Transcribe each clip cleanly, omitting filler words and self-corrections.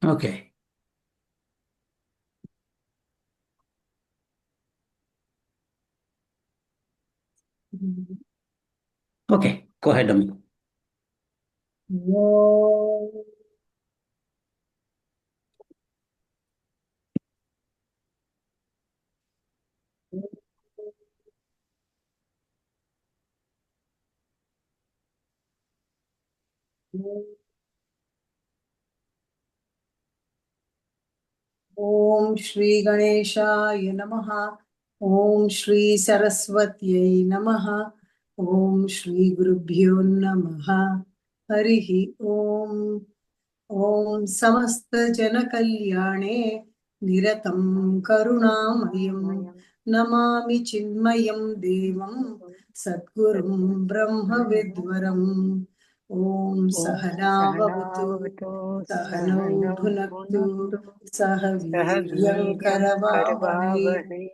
Okay. Okay, go ahead, Ami. Om Shri Ganeshaya Namaha. Om Shri Saraswatyai Namaha. Om Shri Gurubhyo Namaha. Harihi Om. Om Samasta Jana Kalyane Niratam Karunamayam Namami Chinmayam Devam Satgurum Brahma Vidvaram. Om Om Sahana Bhavatu Sahanavatu Sahanau Sahanam Bhunaktu Bhunaktu Sah Viryam Sahaviryam Karavavahe Karvavahe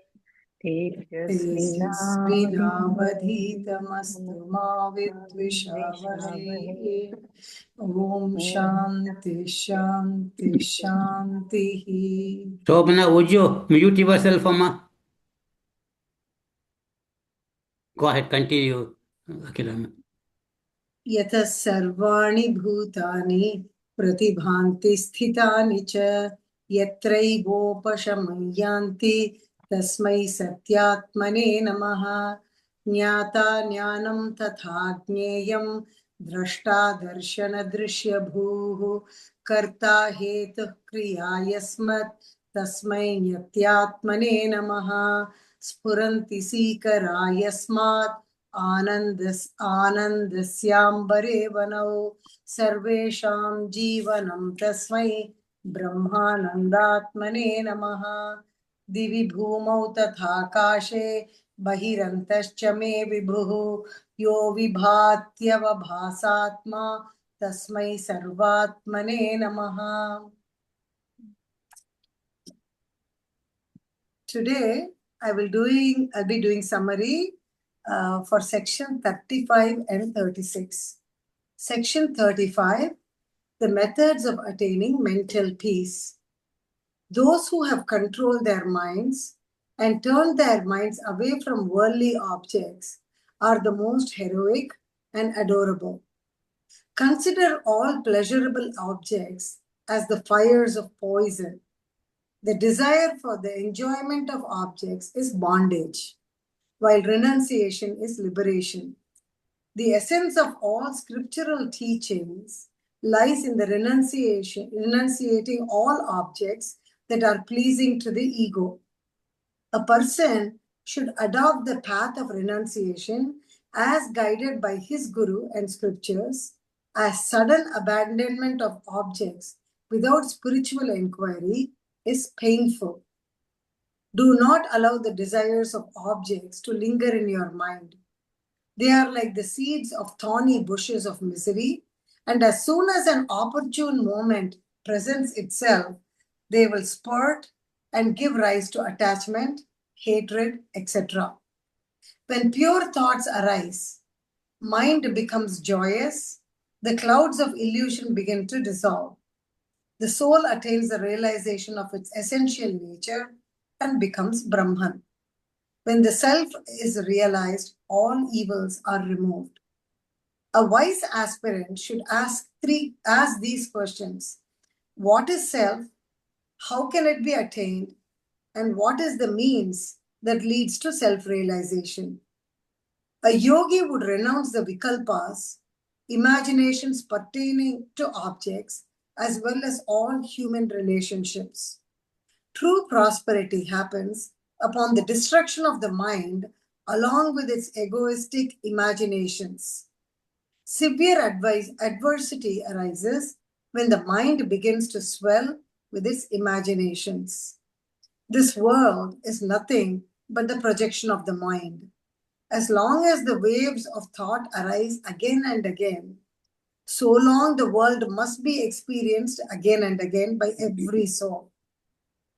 Tejasvinavadhitamastu ma Tejasvinavadhitamastu vidvishavahe. Om Om Shanti Shanti Shanti. Shobana, would you mute yourself, Amma? Go ahead, continue, Akilama. Yata sarvani bhutani pratibhanti sthitani cha yatraivopashamanyanti tasmai satyatmane namaha. Jnata jnanam tatha jneyam drashta darshana drishya bhuhu karta hetu kriya yasmat tasmai nyatyatmane namaha. Spuranti sikara yasmat आनन्दस्याम्बरे वनौ सर्वेषां जीवनं तस्मै ब्रह्मानन्दात्मने नमः. दिवि भूमौ तथाकाशे बहिरन्तश्च मे विभुः यो विभात्यवभासात्मा तस्मै सर्वात्मने नमः. Today I'll be doing summary for section 35 and 36. Section 35, the methods of attaining mental peace. Those who have controlled their minds and turned their minds away from worldly objects are the most heroic and adorable. Consider all pleasurable objects as the fires of poison. The desire for the enjoyment of objects is bondage, while renunciation is liberation. The essence of all scriptural teachings lies in the renunciating all objects that are pleasing to the ego. A person should adopt the path of renunciation as guided by his guru and scriptures, as sudden abandonment of objects without spiritual inquiry is painful. Do not allow the desires of objects to linger in your mind. They are like the seeds of thorny bushes of misery, and as soon as an opportune moment presents itself, they will spurt and give rise to attachment, hatred, etc. When pure thoughts arise, mind becomes joyous, the clouds of illusion begin to dissolve. The soul attains the realization of its essential nature and becomes Brahman. When the self is realized, all evils are removed. A wise aspirant should ask these questions. What is self? How can it be attained? And what is the means that leads to self-realization? A yogi would renounce the vikalpas, imaginations pertaining to objects, as well as all human relationships. True prosperity happens upon the destruction of the mind along with its egoistic imaginations. Severe adversity arises when the mind begins to swell with its imaginations. This world is nothing but the projection of the mind. As long as the waves of thought arise again and again, so long the world must be experienced again and again by every soul.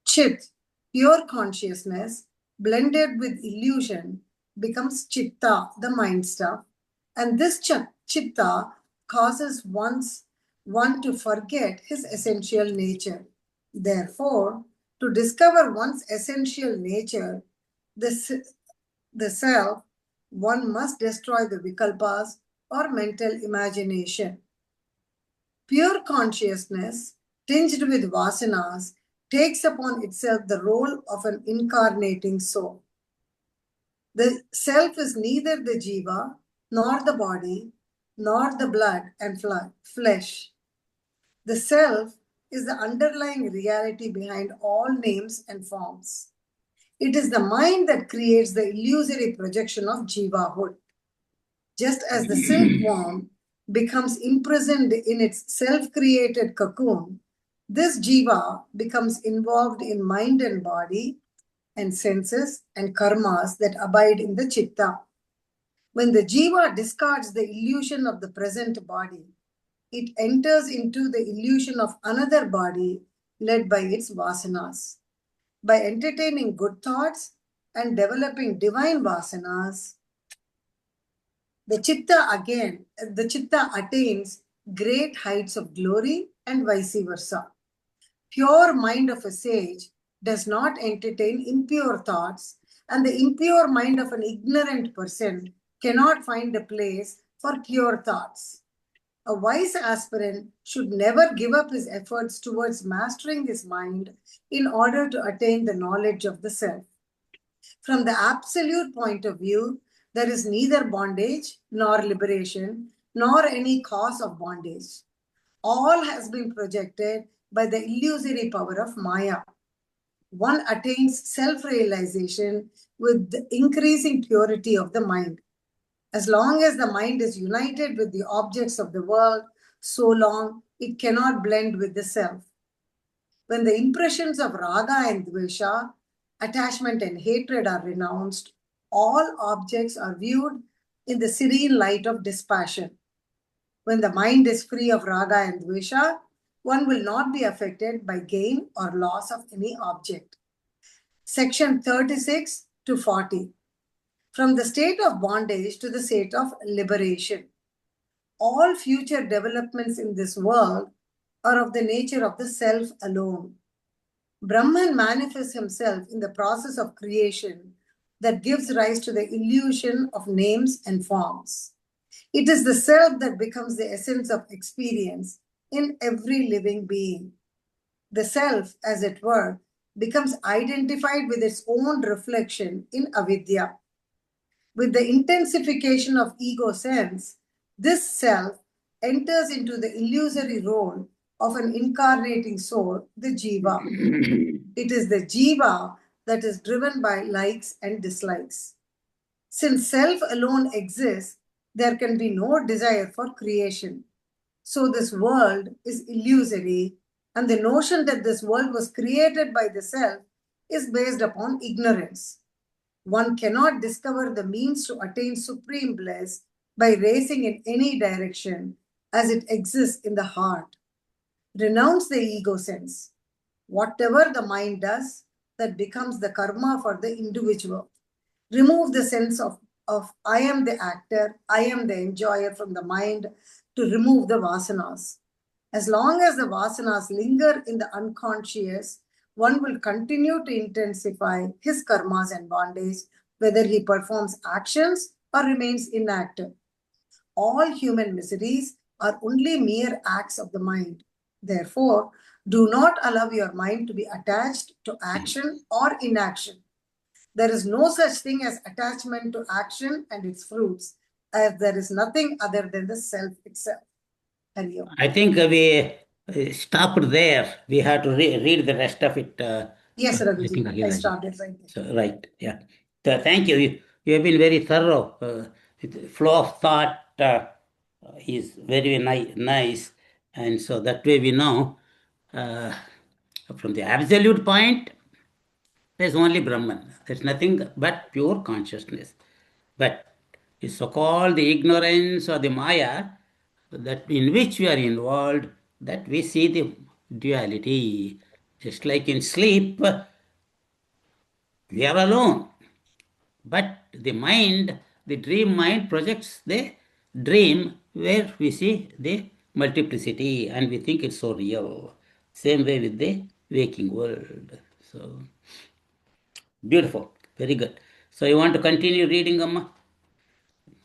Chit, pure consciousness, blended with illusion, becomes chitta, the mind stuff, and this chitta causes one to forget his essential nature. Therefore, to discover one's essential nature, the self, one must destroy the vikalpas or mental imagination. Pure consciousness, tinged with vasanas, takes upon itself the role of an incarnating soul. The self is neither the jiva, nor the body, nor the blood and flesh. The self is the underlying reality behind all names and forms. It is the mind that creates the illusory projection of jivahood. Just as the silkworm becomes imprisoned in its self-created cocoon, this jiva becomes involved in mind and body and senses and karmas that abide in the chitta. When the jiva discards the illusion of the present body, it enters into the illusion of another body led by its vasanas. By entertaining good thoughts and developing divine vasanas, the chitta attains great heights of glory and vice versa. Pure mind of a sage does not entertain impure thoughts, and the impure mind of an ignorant person cannot find a place for pure thoughts. A wise aspirant should never give up his efforts towards mastering his mind in order to attain the knowledge of the self. From the absolute point of view, there is neither bondage nor liberation, nor any cause of bondage. All has been projected by the illusory power of Maya. One attains self-realization with the increasing purity of the mind. As long as the mind is united with the objects of the world, so long it cannot blend with the self. When the impressions of raga and dvesha, attachment and hatred are renounced, all objects are viewed in the serene light of dispassion. When the mind is free of raga and dvesha, one will not be affected by gain or loss of any object. Section 36 to 40. From the state of bondage to the state of liberation. All future developments in this world are of the nature of the self alone. Brahman manifests himself in the process of creation that gives rise to the illusion of names and forms. It is the self that becomes the essence of experience in every living being. The self, as it were, becomes identified with its own reflection in avidya. With the intensification of ego sense, this self enters into the illusory role of an incarnating soul, the jiva. It is the jiva that is driven by likes and dislikes. Since self alone exists, there can be no desire for creation. So this world is illusory, and the notion that this world was created by the self is based upon ignorance. One cannot discover the means to attain supreme bliss by racing in any direction as it exists in the heart. Renounce the ego sense. Whatever the mind does, that becomes the karma for the individual. Remove the sense of I am the actor, I am the enjoyer from the mind to remove the vasanas. As long as the vasanas linger in the unconscious, one will continue to intensify his karmas and bondage, whether he performs actions or remains inactive. All human miseries are only mere acts of the mind. Therefore, do not allow your mind to be attached to action or inaction. There is no such thing as attachment to action and its fruits, as there is nothing other than the self itself. Hari Om. I think we stopped there. We have to read the rest of it. Yes, I think Raghuji, I Akhilaj. stopped it right there. So, right, yeah. Thank you. You have been very thorough. Flow of thought is very nice. And so that way we know uh, from the absolute point, there's only Brahman. There's nothing but pure consciousness. But it's so-called the ignorance or the Maya that in which we are involved, that we see the duality. Just like in sleep, we are alone. But the mind, the dream mind projects the dream where we see the multiplicity, and we think it's so real. Same way with the waking world. So beautiful, very good. So you want to continue reading, Amma?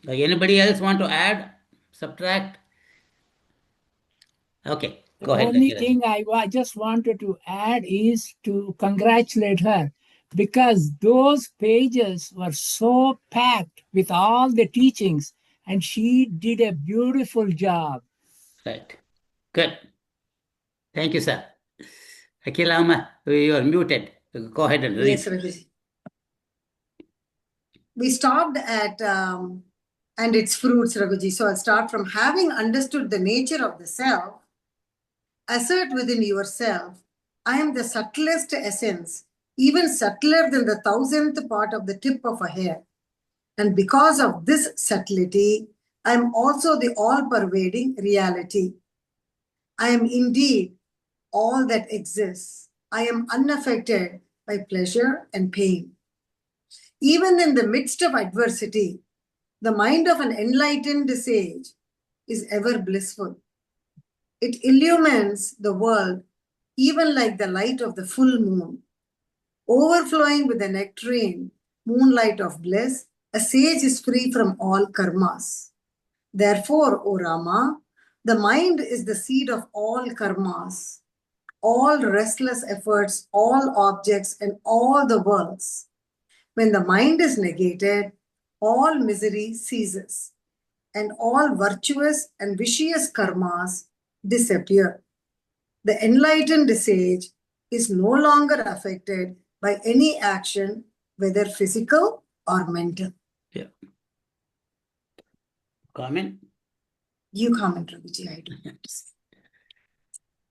Anybody else want to add, subtract? Okay, The go ahead, only Lakshmi. thing I just wanted to add is to congratulate her because those pages were so packed with all the teachings and she did a beautiful job. Right. Good. Thank you, sir. Akilama, you are muted. Go ahead and read. Yes, Raghuji. We stopped at and its fruits, Raghuji. So I'll start from having understood the nature of the self, assert within yourself, I am the subtlest essence, even subtler than the thousandth part of the tip of a hair. And because of this subtlety, I am also the all-pervading reality. I am indeed all that exists. I am unaffected by pleasure and pain. Even in the midst of adversity, the mind of an enlightened sage is ever blissful. It illumines the world even like the light of the full moon. Overflowing with the nectarine moonlight of bliss, a sage is free from all karmas. Therefore, O Rama, the mind is the seed of all karmas, all restless efforts, all objects, and all the worlds. When the mind is negated, all misery ceases, and all virtuous and vicious karmas disappear. The enlightened sage is no longer affected by any action, whether physical or mental. Yeah. Comment? You comment, Raghuji, I do.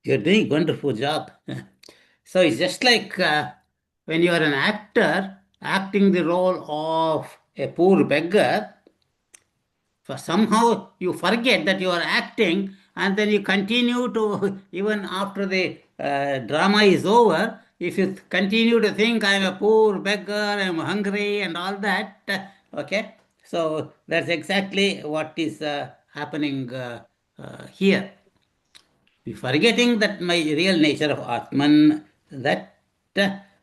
You're doing wonderful job. So it's just like when you are an actor acting the role of a poor beggar, for somehow you forget that you are acting and then you continue to, even after the drama is over, if you continue to think I'm a poor beggar, I'm hungry and all that, okay, so that's exactly what is happening here. We forgetting that my real nature of Atman, that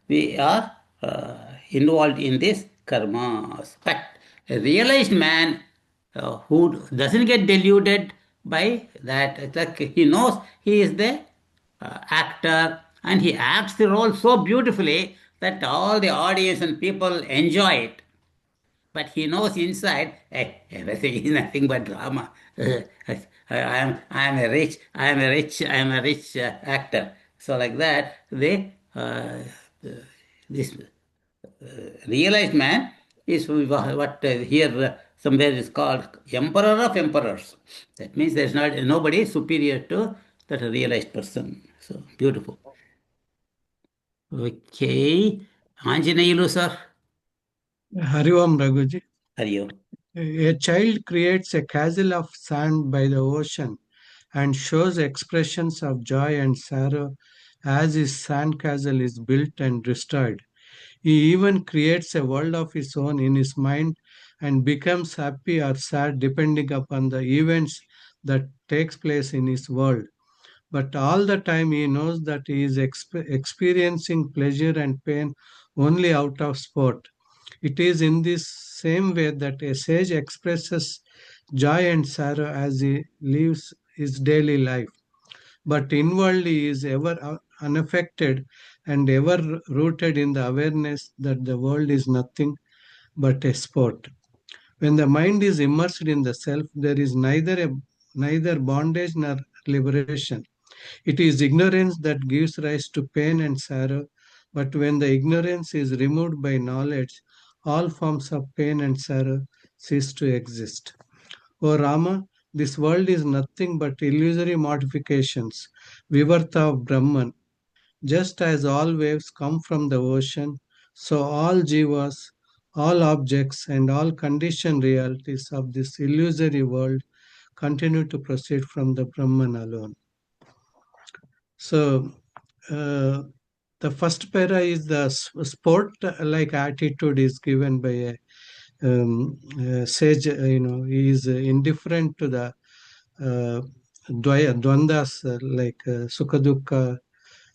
we are involved in this karma aspect. A realized man who doesn't get deluded by that, it's like he knows he is the actor and he acts the role so beautifully that all the audience and people enjoy it. But he knows inside, hey, everything is nothing but drama. I am a rich actor. So like that, this realized man is what here somewhere is called emperor of emperors. That means there's not nobody superior to that realized person. So beautiful. Okay, Anjaneyulu sir, Hari Om Raghuji. are you? A child creates a castle of sand by the ocean and shows expressions of joy and sorrow as his sandcastle is built and destroyed. He even creates a world of his own in his mind and becomes happy or sad depending upon the events that takes place in his world. But all the time he knows that he is experiencing pleasure and pain only out of sport. It is in this same way that a sage expresses joy and sorrow as he lives his daily life. But inwardly he is ever unaffected and ever rooted in the awareness that the world is nothing but a sport. When the mind is immersed in the self, there is neither bondage nor liberation. It is ignorance that gives rise to pain and sorrow, but when the ignorance is removed by knowledge, all forms of pain and sorrow cease to exist. O Rama, this world is nothing but illusory modifications, Vivarta of Brahman. Just as all waves come from the ocean, so all jivas, all objects, and all conditioned realities of this illusory world continue to proceed from the Brahman alone. So, the first para is the sport like attitude is given by a sage. He is indifferent to the dvandas like Sukha-dukkha,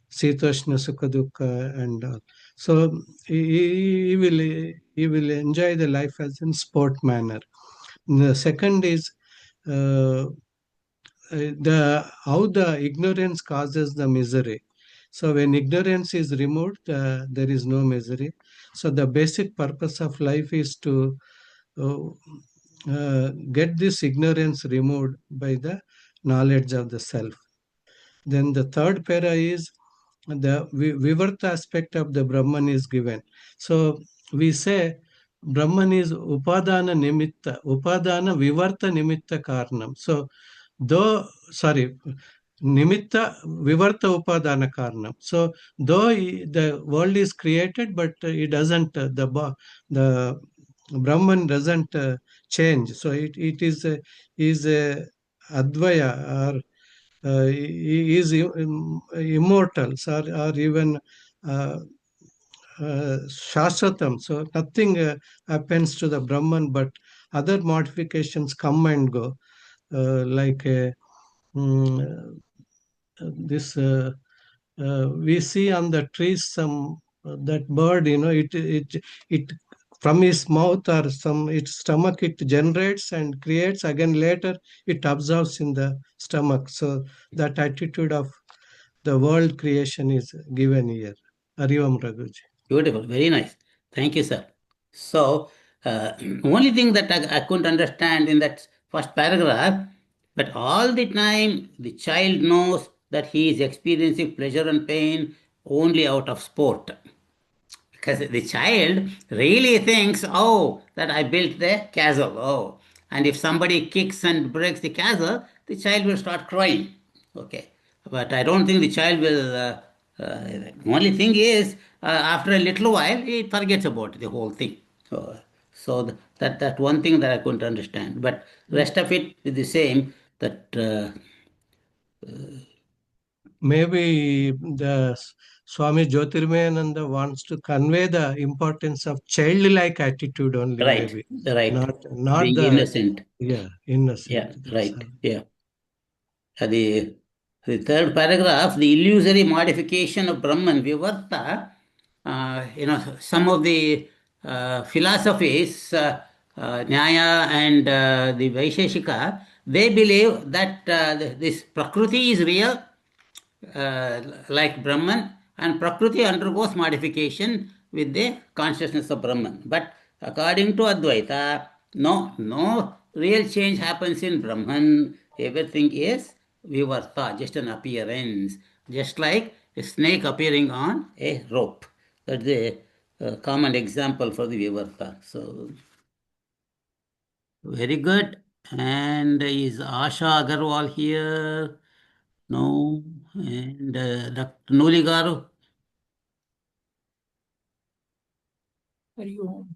Sitoshna Sukha-dukkha and all. So he will enjoy the life as in sport manner. The second is uh, the how the ignorance causes the misery. So when ignorance is removed, there is no misery. So the basic purpose of life is to uh, get this ignorance removed by the knowledge of the self. Then the third para is the vivarta aspect of the Brahman is given. So we say Brahman is upadana nimitta, upadana vivarta nimitta karanam. So though, sorry, nimitta vivarta upadana karanam. So though the world is created, but it doesn't, the Brahman doesn't change. So is a advaya, or he is immortal, or even uh, Shashwatam. So nothing happens to the Brahman, but other modifications come and go, like mm, this. We see on the trees some that bird, it from his mouth or some its stomach it generates and creates again, later it absorbs in the stomach. So that attitude of the world creation is given here. Harivam Raghuji. Beautiful, very nice. Thank you, sir. So, only thing that I couldn't understand in that first paragraph, but all the time the child knows that he is experiencing pleasure and pain only out of sport. Because the child really thinks, oh, that I built the castle. Oh, and if somebody kicks and breaks the castle, the child will start crying. Okay, but I don't think the child will. Only thing is, after a little while, he forgets about the whole thing. So that one thing that I couldn't understand, but rest of it is the same. That Maybe the Swami Jyotirmayananda wants to convey the importance of childlike attitude only, right, maybe right, not being the, innocent. yeah, innocent. Yeah, That's right. all. Yeah. The third paragraph, the illusory modification of Brahman, Vivarta, some of the philosophies, Nyaya and the Vaisheshika, they believe that this Prakriti is real, like Brahman, and Prakriti undergoes modification with the consciousness of Brahman. But according to Advaita, no real change happens in Brahman. Everything is Vivarta, just an appearance, just like a snake appearing on a rope. That's the common example for the Vivarta. So, very good. And is Asha Agarwal here? No. And Dr. Noli Garu? Hari Om.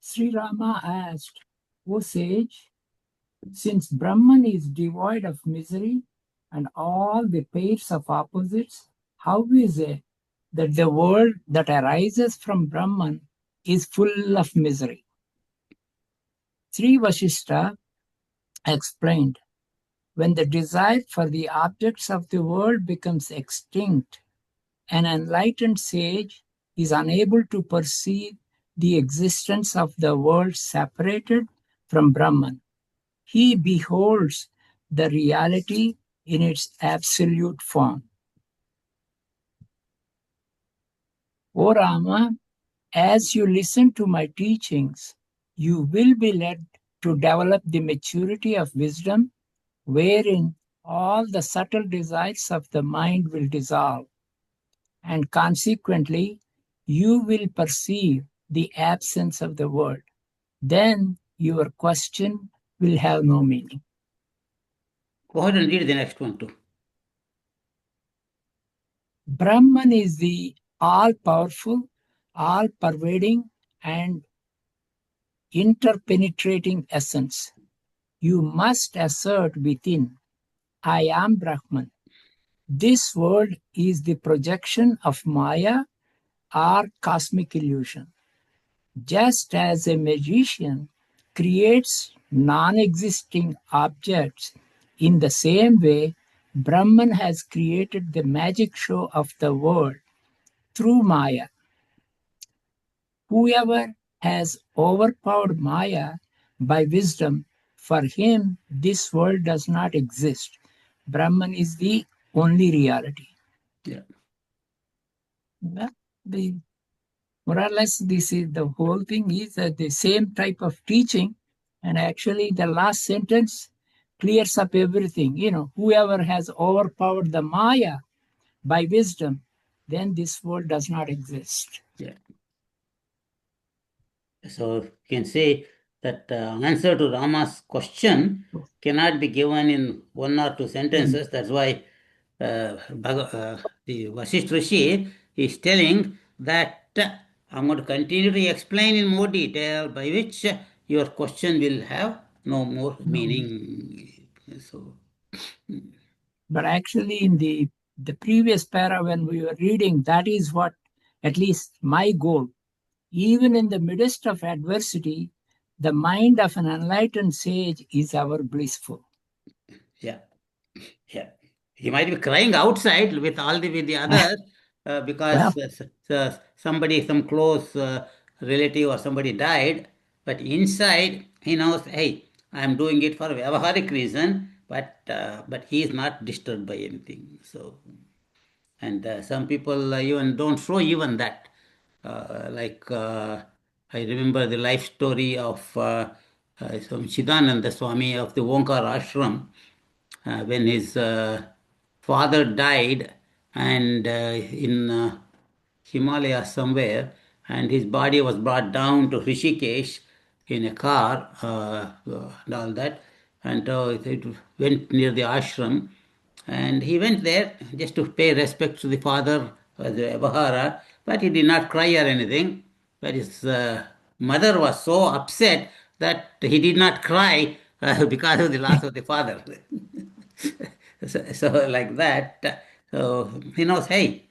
Sri Rama asked, O sage, since Brahman is devoid of misery and all the pairs of opposites, how is it that the world that arises from Brahman is full of misery? Sri Vashishta explained, when the desire for the objects of the world becomes extinct, an enlightened sage is unable to perceive the existence of the world separated from Brahman. He beholds the reality in its absolute form. O Rama, as you listen to my teachings, you will be led to develop the maturity of wisdom, wherein all the subtle desires of the mind will dissolve, and consequently, you will perceive the absence of the world. Then your question will have no meaning. Go ahead and read the next one too. Brahman is the all-powerful, all-pervading, and interpenetrating essence. You must assert within, I am Brahman. This world is the projection of Maya or cosmic illusion. Just as a magician creates non-existing objects. In the same way, Brahman has created the magic show of the world through Maya. Whoever has overpowered Maya by wisdom, for him this world does not exist. Brahman is the only reality. Yeah. More or less, this is the whole thing is the same type of teaching, and actually the last sentence clears up everything. Whoever has overpowered the Maya by wisdom, then this world does not exist. Yeah. So you can say that answer to Rama's question cannot be given in one or two sentences. That's why the Vashishta Rishi is telling that I'm going to continue to explain in more detail, by which your question will have no more meaning. So, But actually, in the previous para, when we were reading, that is what, at least my goal. Even in the midst of adversity, the mind of an enlightened sage is ever blissful. yeah. Yeah, he might be crying outside with the others because somebody, some close relative or somebody died, but inside he knows, hey, I am doing it for a vyavaharic reason, but he is not disturbed by anything. So, and some people even don't show even that. I remember the life story of some Chidananda Swami of the Onkar Ashram, when his father died, and in Himalaya somewhere, and his body was brought down to Rishikesh in a car, and all that, and it went near the ashram, and he went there just to pay respect to the father, the Bahara, but he did not cry or anything. But his mother was so upset that he did not cry because of the loss of the father. So like that, so he knows, hey,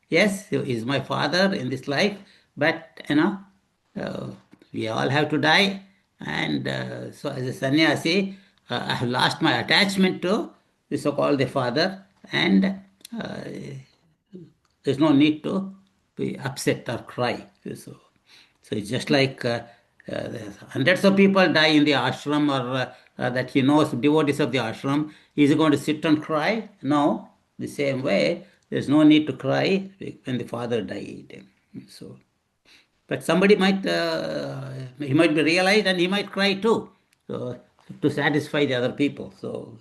yes, he is my father in this life, but uh, we all have to die. And so as a sannyasi, I have lost my attachment to the so-called the father, and there's no need to be upset or cry. So it's just like hundreds of people die in the ashram, or that he knows devotees of the ashram. Is he going to sit and cry? No. The same way, there's no need to cry when the father died. So, but somebody might he might be realized and he might cry too, so to satisfy the other people. So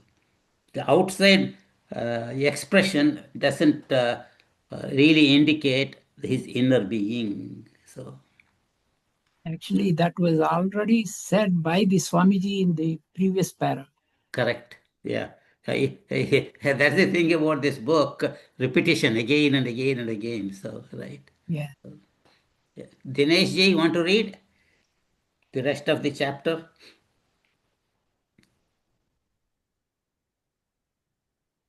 the outside expression doesn't really indicate his inner being. So. Actually, that was already said by the Swamiji in the previous para. Correct. Yeah. That's the thing about this book, repetition again and again and again. So, right. Yeah. Yeah. Dinesh ji, you want to read the rest of the chapter?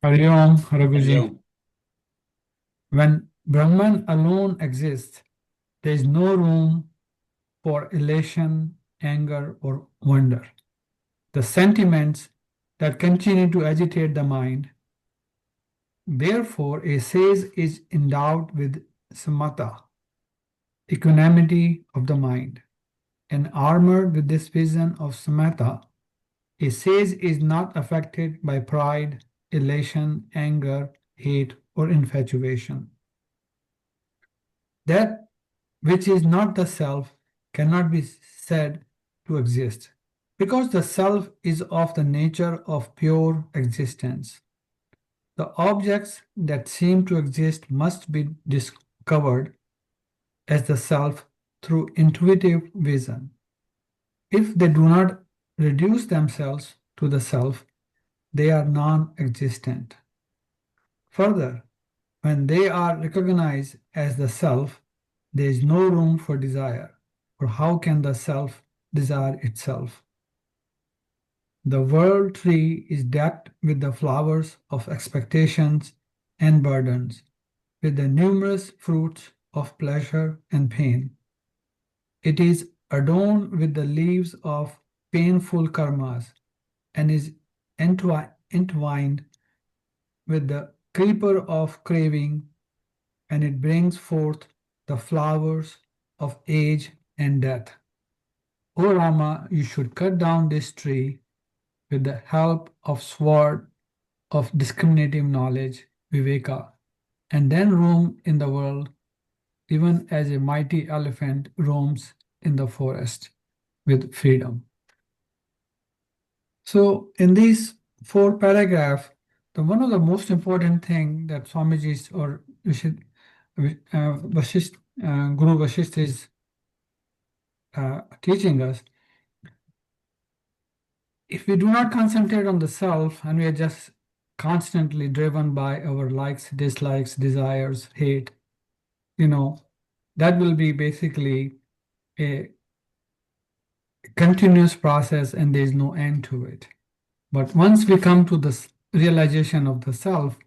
Hari Om, Hari Raghuji. Om. When Brahman alone exists, there is no room for elation, anger, or wonder. The sentiments that continue to agitate the mind. Therefore, a sage is endowed with samatha, equanimity of the mind, and armored with this vision of samatha. A sage is not affected by pride, elation, anger, hate, or infatuation. That which is not the self cannot be said to exist, because the self is of the nature of pure existence. The objects that seem to exist must be discovered as the self through intuitive vision. If they do not reduce themselves to the self, they are non-existent. Further, when they are recognized as the self, there is no room for desire, for how can the self desire itself? The world tree is decked with the flowers of expectations and burdens, with the numerous fruits of pleasure and pain. It is adorned with the leaves of painful karmas and is entwined with the creeper of craving, and it brings forth the flowers of age and death. O Rama, you should cut down this tree with the help of sword of discriminative knowledge, Viveka, and then roam in the world, even as a mighty elephant roams in the forest with freedom. So, in these 4 paragraphs, one of the most important thing that Swamiji or Guru Vashishta is teaching us, if we do not concentrate on the self and we are just constantly driven by our likes, dislikes, desires, hate, that will be basically a continuous process and there is no end to it. But once we come to this realization of the self,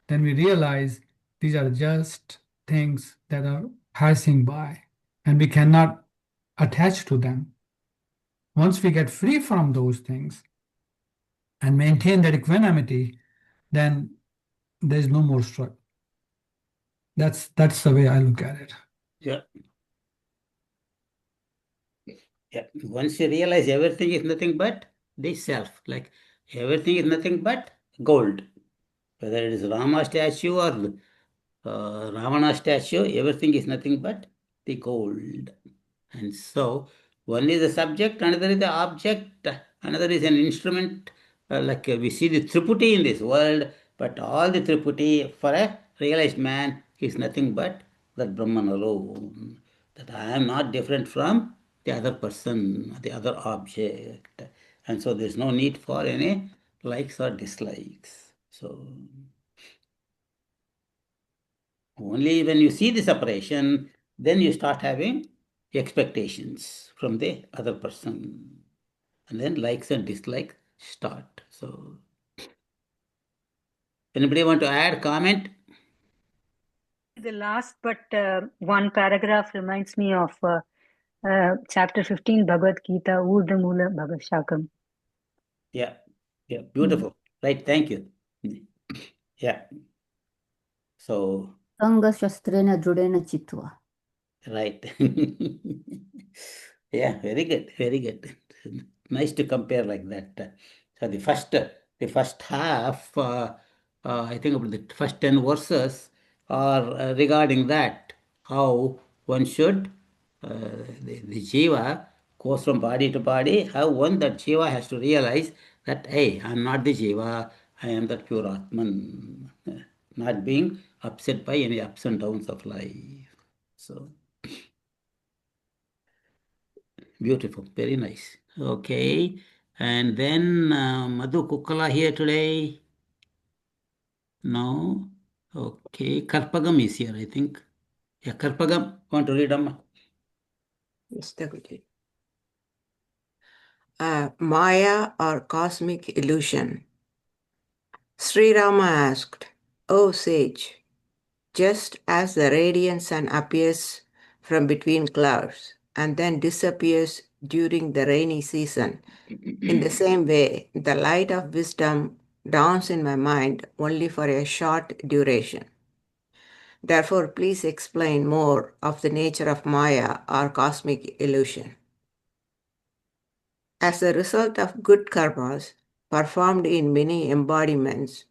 then we realize these are just things that are passing by and we cannot attach to them. Once we get free from those things and maintain that equanimity, then there's no more struggle. That's the way I look at it. Yeah. Yeah. Once you realize everything is nothing but the self, like everything is nothing but gold, whether it is Rama statue or Ravana statue, everything is nothing but the gold. And so, one is the subject, another is the object, another is an instrument. We see the Triputi in this world, but all the Triputi for a realized man is nothing but that Brahman alone. That I am not different from the other person, the other object. And so there's no need for any likes or dislikes. So only when you see the separation, then you start having expectations from the other person. And then likes and dislikes start. So, anybody want to add, comment? The last but one paragraph reminds me of chapter 15, Bhagavad Gita, Urdha Mula Bhavashakam. Yeah, beautiful. Right, thank you. Yeah. So, Sangha-shastrena drudena chitva. right. Yeah, very good, very good. Nice to compare like that. So the first half, I think about the first 10 verses are regarding that, how one should, the jiva goes from body to body, how that jiva has to realize that, hey, I'm not the jiva, I am that pure Atman, not being upset by any ups and downs of life. So, beautiful, very nice. Okay, and then Madhu Kukkala here today. No, okay, Karpagam is here, I think. Yeah, Karpagam, want to read Amma? Yes, Guruji. Maya or cosmic illusion. Sri Rama asked, O sage, just as the radiant sun appears from between clouds and then disappears during the rainy season, in the same way, the light of wisdom dawns in my mind only for a short duration. Therefore, please explain more of the nature of Maya or cosmic illusion. As a result of good karmas performed in many embodiments,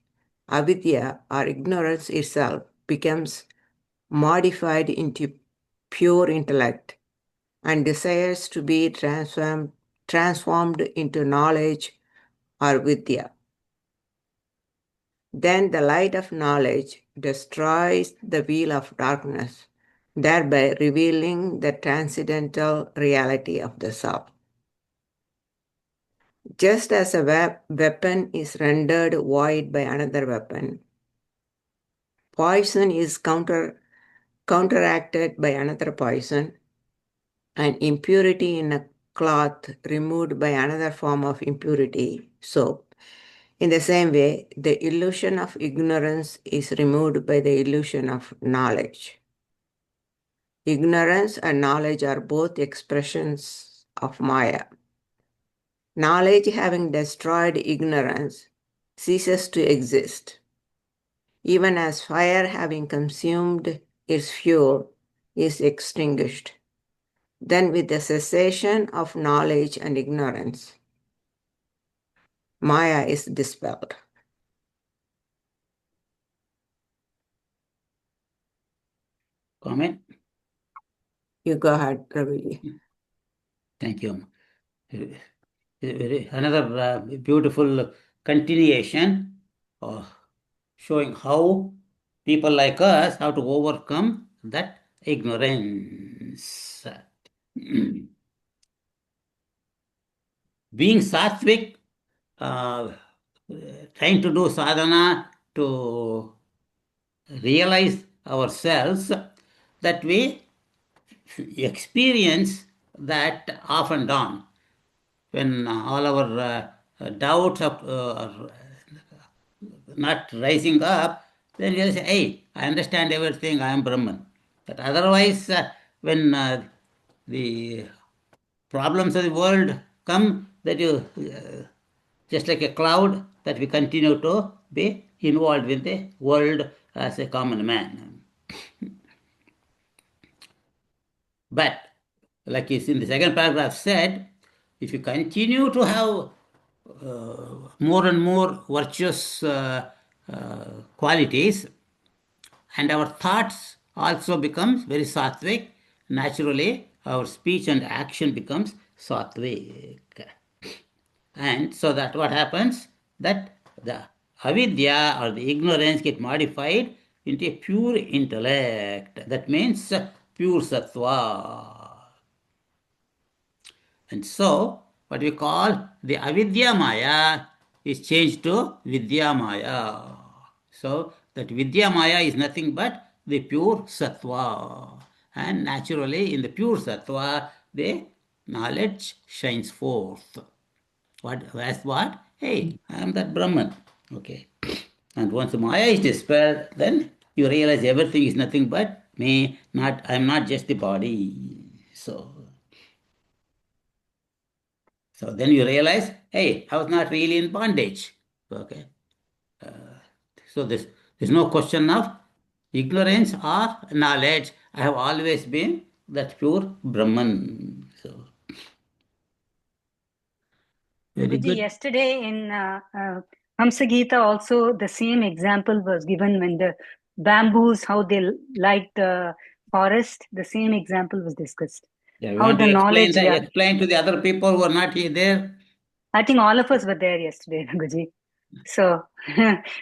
avidya or ignorance itself becomes modified into pure intellect and desires to be transformed into knowledge or vidya. Then the light of knowledge destroys the veil of darkness, thereby revealing the transcendental reality of the self. Just as a weapon is rendered void by another weapon, poison is counteracted by another poison, and impurity in a cloth removed by another form of impurity. So, in the same way, the illusion of ignorance is removed by the illusion of knowledge. Ignorance and knowledge are both expressions of Maya. Knowledge having destroyed ignorance ceases to exist, even as fire having consumed its fuel is extinguished. Then with the cessation of knowledge and ignorance, Maya is dispelled. Comment? You go ahead, Ravi. Thank you. Another beautiful continuation showing how people like us have to overcome that ignorance. Being sattvic, trying to do sadhana to realize ourselves, that we experience that off and on. When all our doubts are not rising up, then we'll say, hey, I understand everything, I am Brahman. But otherwise, when the problems of the world come, that you, just like a cloud, that we continue to be involved with the world as a common man. But, like it's in the second paragraph said, if you continue to have more and more virtuous qualities, and our thoughts also becomes very sattvic, naturally our speech and action becomes sattvic. And so that what happens, that the avidya or the ignorance get modified into a pure intellect. That means pure sattva. And so, what we call the avidya maya is changed to vidya maya. So, that vidya maya is nothing but the pure sattva. And naturally, in the pure sattva, the knowledge shines forth. As what? Hey, I am that Brahman. Okay. And once the maya is dispelled, then you realize everything is nothing but me, I am not just the body. So then you realize, hey, I was not really in bondage. Okay. So there's no question of ignorance or knowledge. I have always been that pure Brahman. So very Guruji, good. yesterday in Hamsa Gita also the same example was given when the bamboos, how they light the forest, the same example was discussed. Yeah, you How want the to explain knowledge, that? yeah. Explain to the other people who are not here there. I think all of us were there yesterday, Guruji. So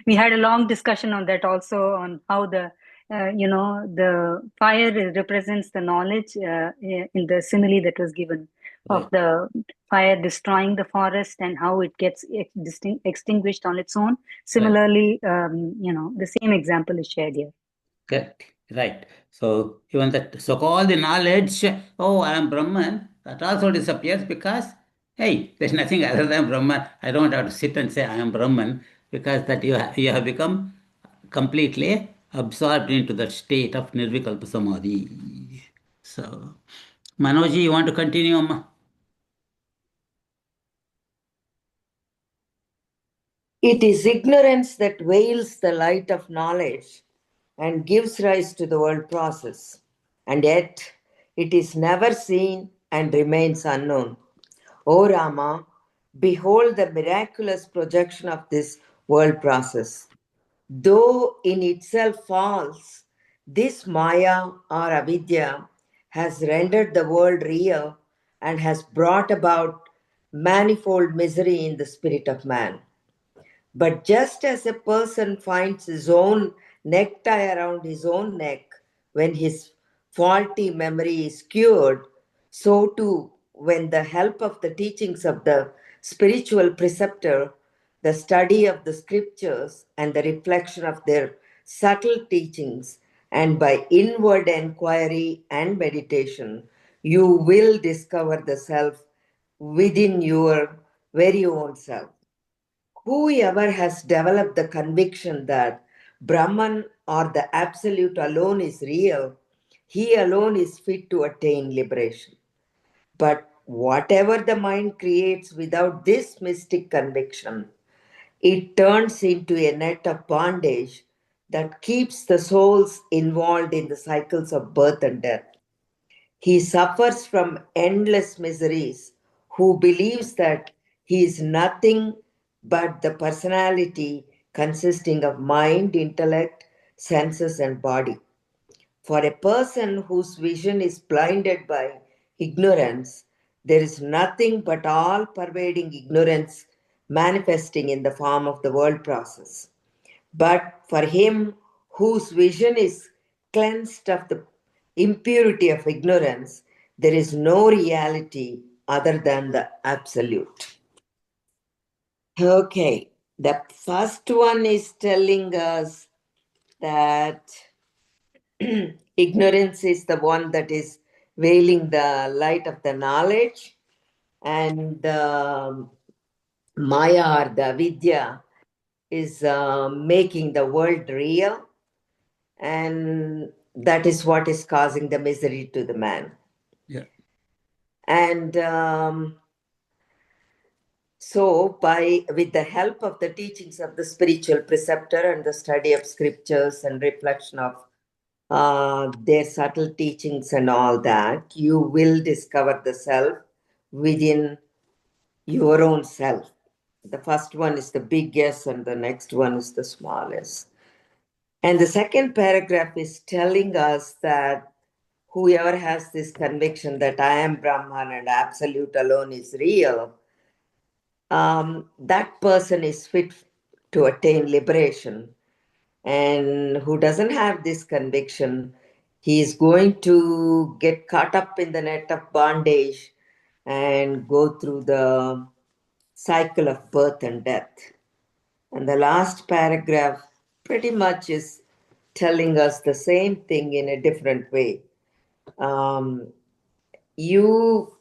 we had a long discussion on that also, on how the the fire represents the knowledge in the simile that was given of Right. the fire destroying the forest and how it gets extinguished on its own. Similarly, the same example is shared here. Correct. Right. So even that so-called the knowledge, oh, I am Brahman, that also disappears because, hey, there's nothing other than Brahman. I don't have to sit and say I am Brahman, because that you have become completely absorbed into that state of Nirvikalpa Samadhi. So, Manoji, you want to continue, Amma? It is ignorance that veils the light of knowledge and gives rise to the world process, and yet it is never seen and remains unknown. O Rama, behold the miraculous projection of this world process. Though in itself false, this Maya or Avidya has rendered the world real and has brought about manifold misery in the spirit of man. But just as a person finds his own necktie around his own neck when his faulty memory is cured, so too, when the help of the teachings of the spiritual preceptor, the study of the scriptures, and the reflection of their subtle teachings, and by inward enquiry and meditation, you will discover the self within your very own self. Whoever has developed the conviction that Brahman or the Absolute alone is real, he alone is fit to attain liberation. But whatever the mind creates without this mystic conviction, it turns into a net of bondage that keeps the souls involved in the cycles of birth and death. He suffers from endless miseries who believes that he is nothing but the personality consisting of mind, intellect, senses, and body. For a person whose vision is blinded by ignorance, there is nothing but all pervading ignorance manifesting in the form of the world process. But for him whose vision is cleansed of the impurity of ignorance, there is no reality other than the absolute. Okay, the first one is telling us that ignorance is the one that is veiling the light of the knowledge, and Maya or the Vidya is making the world real, and that is what is causing the misery to the man. Yeah. And so, with the help of the teachings of the spiritual preceptor and the study of scriptures and reflection of their subtle teachings and all that, you will discover the self within your own self. The first one is the biggest, and the next one is the smallest. And the second paragraph is telling us that whoever has this conviction that I am Brahman and absolute alone is real, that person is fit to attain liberation. And who doesn't have this conviction, he is going to get caught up in the net of bondage and go through the cycle of birth and death. And the last paragraph pretty much is telling us the same thing in a different way. When you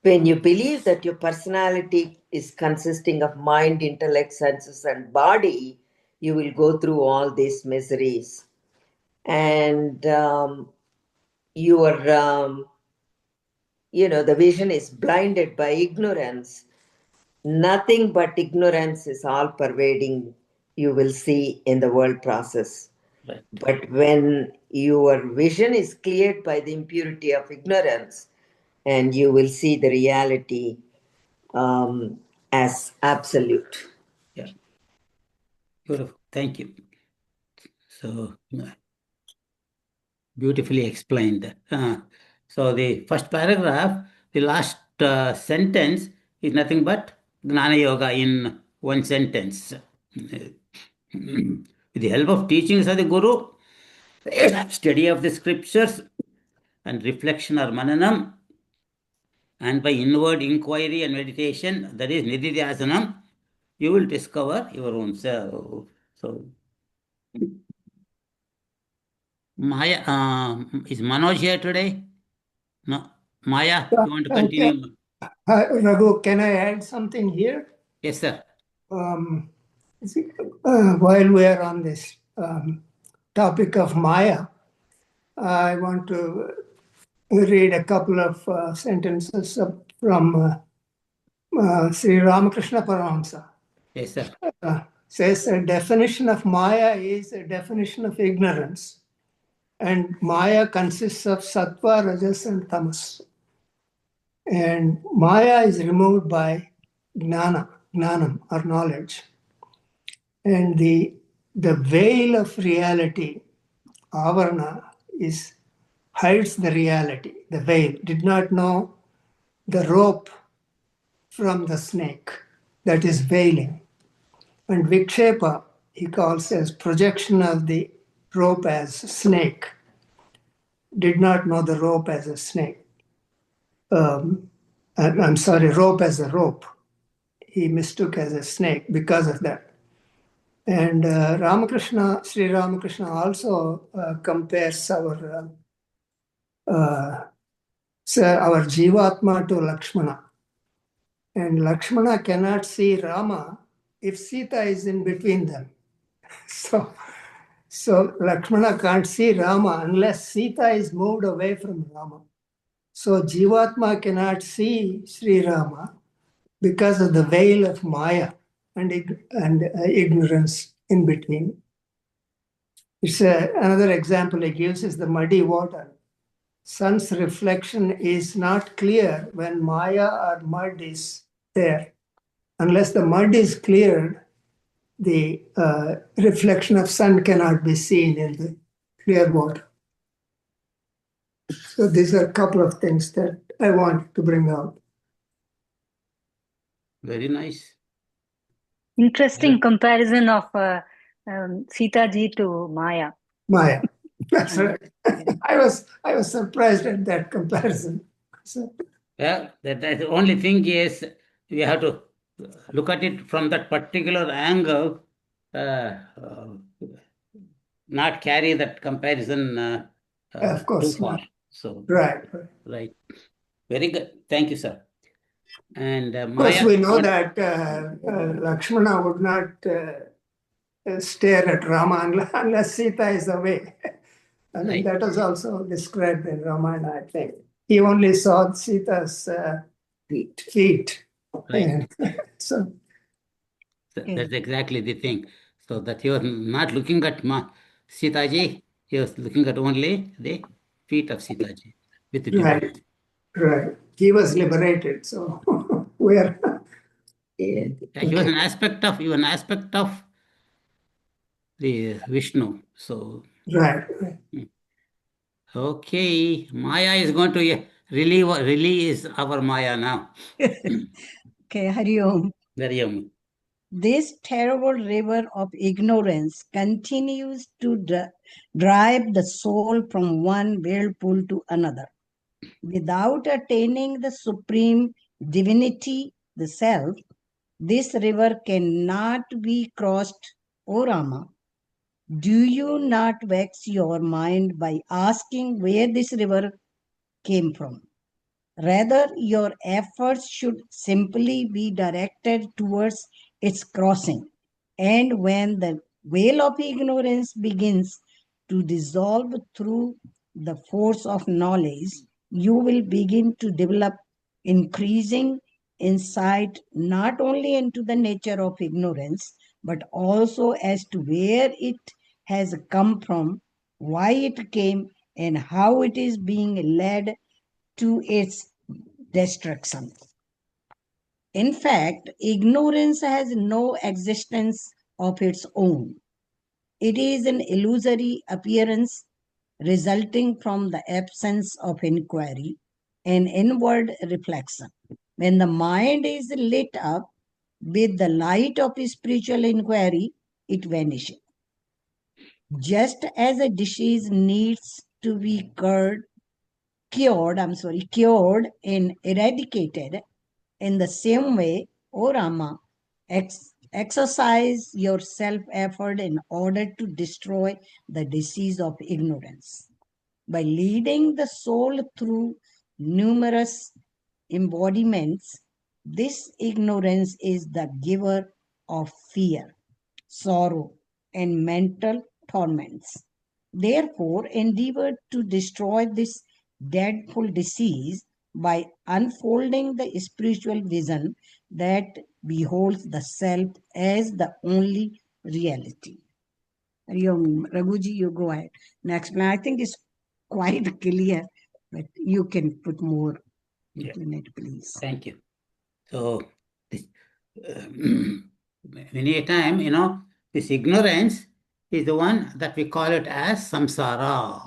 believe that your personality is consisting of mind, intellect, senses, and body, you will go through all these miseries. And the vision is blinded by ignorance. Nothing but ignorance is all pervading, you will see in the world process. Right. But when your vision is cleared by the impurity of ignorance, and you will see the reality as absolute. Yeah. Beautiful. Thank you. So beautifully explained. So the first paragraph, the last sentence is nothing but Gnana Yoga in one sentence. With the help of teachings of the Guru, study of the scriptures, and reflection or mananam, and by inward inquiry and meditation, that is nididhyasanam, you will discover your own self. So, Maya, is Manoj here today? No, Maya, you want to continue? Raghu, can I add something here? Yes, sir. While we are on this topic of Maya, I want to read a couple of sentences from Sri Ramakrishna Paramahamsa. Yes, sir. Says a definition of Maya is a definition of ignorance. And Maya consists of sattva, rajas, and tamas. And Maya is removed by gnanam, or knowledge. And the veil of reality, avarana, hides the reality. The veil did not know the rope from the snake, that is veiling. And vikshepa, he calls as projection of the rope as snake, did not know the rope as a snake. I'm sorry, rope as a rope. He mistook as a snake because of that. And Sri Ramakrishna also compares our Jivatma to Lakshmana. And Lakshmana cannot see Rama if Sita is in between them. So Lakshmana can't see Rama unless Sita is moved away from Rama. So Jivatma cannot see Sri Rama because of the veil of Maya and ignorance in between. It's another example he gives is the muddy water. Sun's reflection is not clear when Maya or mud is there. Unless the mud is cleared, the reflection of sun cannot be seen in the clear water. So these are a couple of things that I want to bring out. Very nice. Interesting comparison of Sita ji to Maya. Maya. That's right. I was surprised at that comparison. So, Well, the only thing is we have to look at it from that particular angle, not carry that comparison of course. too far. So Right. very good. Thank you, sir. And Of course, Maya, we know that Lakshmana would not stare at Rama unless Sita is away. I mean, that was also described in Ramayana, I think. He only saw Sita's feet. Right. So that's exactly the thing. So that he was not looking at Sita ji, he was looking at only the feet of Sita ji with the devotion. Right. He was liberated. So we are. He was an aspect of the Vishnu. So right. Okay, Maya is going to release our Maya now. Okay, Hari Om. Hari Om. This terrible river of ignorance continues to drive the soul from one whirlpool to another. Without attaining the supreme divinity, the self, this river cannot be crossed, O Rama. Do you not vex your mind by asking where this river came from? Rather, your efforts should simply be directed towards its crossing. And when the veil of ignorance begins to dissolve through the force of knowledge, you will begin to develop increasing insight not only into the nature of ignorance, but also as to where it has come from, why it came, and how it is being led to its destruction. In fact, ignorance has no existence of its own. It is an illusory appearance resulting from the absence of inquiry and inward reflection. When the mind is lit up with the light of spiritual inquiry, it vanishes. Just as a disease needs to be cured and eradicated, in the same way, O Rama, exercise your self-effort in order to destroy the disease of ignorance. By leading the soul through numerous embodiments, this ignorance is the giver of fear, sorrow, and mental torments. Therefore, endeavor to destroy this dreadful disease by unfolding the spiritual vision that beholds the self as the only reality. Raghuji, you go ahead. Next plan, I think is quite clear, but you can put more in it, please. Thank you. So, this, many a time, this ignorance is the one that we call it as samsara.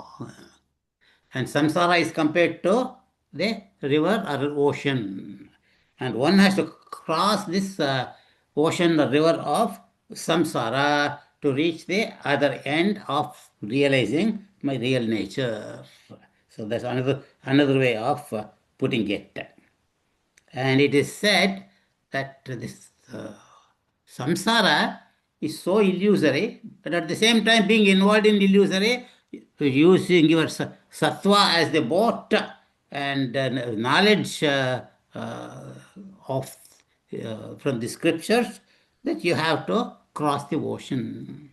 And samsara is compared to the river or ocean. And one has to cross this ocean or river of samsara to reach the other end of realizing my real nature. So that's another way of putting it. And it is said that this samsara is so illusory, but at the same time being involved in illusory, using your sattva as the boat and knowledge of from the scriptures that you have to cross the ocean.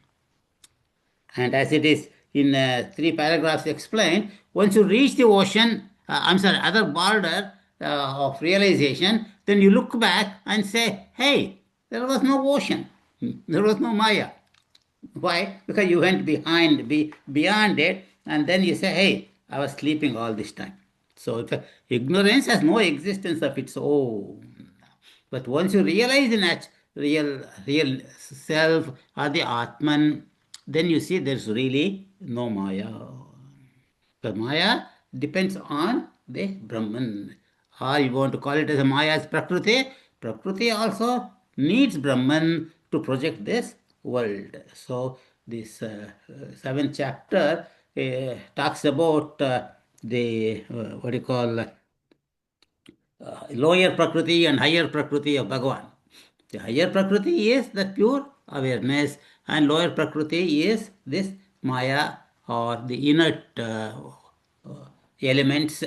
And as it is in 3 paragraphs explained, once you reach the ocean, I'm sorry, other border of realization, then you look back and say, hey, there was no ocean, there was no Maya. Why? Because you went beyond it, and then you say, hey, I was sleeping all this time. So ignorance has no existence of its own. But once you realize the real self or the Atman, then you see there's really no Maya. The Maya depends on the Brahman. Or you want to call it as a Maya as Prakriti. Prakriti also needs Brahman to project this world. So this seventh chapter talks about the what do you call lower Prakriti and higher Prakriti of Bhagavan. The higher Prakriti is that pure awareness, and lower Prakriti is this Maya or the inert elements,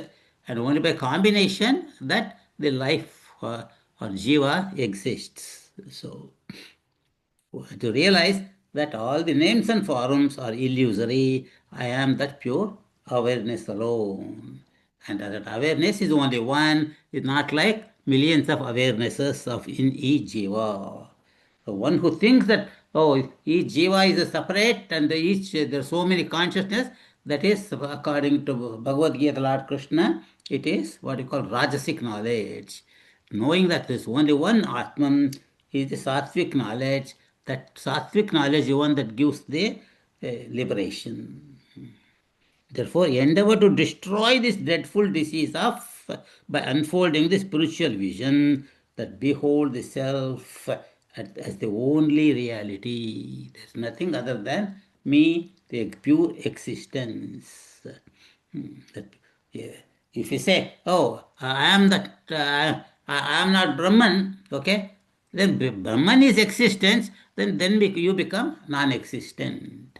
and only by combination that the life or Jiva exists. So to realize that all the names and forms are illusory. I am that pure awareness alone. And that awareness is only one. It's not like millions of awarenesses of in each jiva. So one who thinks that, oh, each jiva is a separate and each there are so many consciousness, that is, according to Bhagavad Gita, Lord Krishna, it is what you call Rajasic knowledge. Knowing that there is only one Atman is the sattvic knowledge. That sattvic knowledge is one that gives the liberation. Therefore, endeavor to destroy this dreadful disease by unfolding the spiritual vision that behold the self as the only reality. There's nothing other than me, the pure existence. That, yeah. If you say, "Oh, I am that," I am not Brahman. Okay, then Brahman is existence. Then you become non-existent.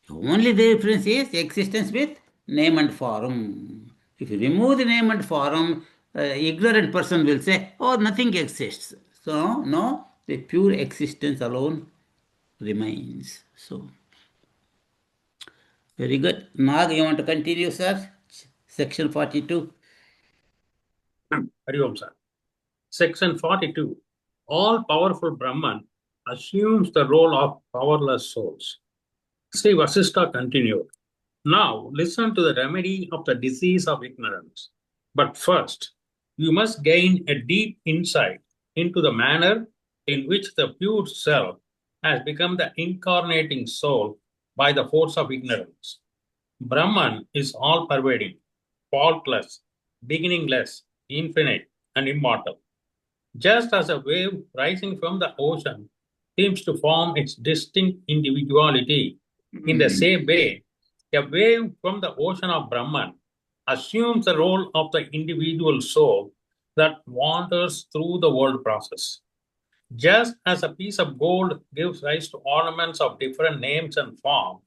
Only the difference is existence with name and form. If you remove the name and form, ignorant person will say, "Oh, nothing exists." So no, the pure existence alone remains. So. Very good. Nag, you want to continue, sir? Section 42. Hari Om, sir. Section 42. All powerful Brahman assumes the role of powerless souls. Sri Vashishta continued. Now listen to the remedy of the disease of ignorance. But first, you must gain a deep insight into the manner in which the pure self has become the incarnating soul by the force of ignorance. Brahman is all pervading, faultless, beginningless, infinite, and immortal. Just as a wave rising from the ocean seems to form its distinct individuality, in the same way, a wave from the ocean of Brahman assumes the role of the individual soul that wanders through the world process. Just as a piece of gold gives rise to ornaments of different names and form,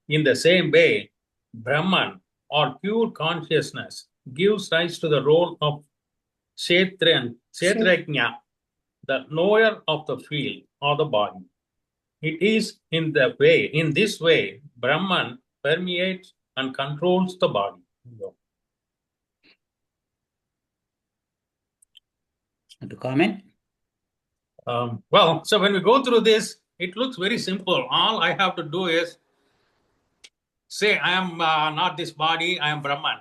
in the same way, Brahman or pure consciousness gives rise to the role of Kshetrajna, the knower of the field or the body. It is in this way, Brahman permeates and controls the body. Want to comment? Well, so when we go through this, it looks very simple. All I have to do is say, I am not this body, I am Brahman.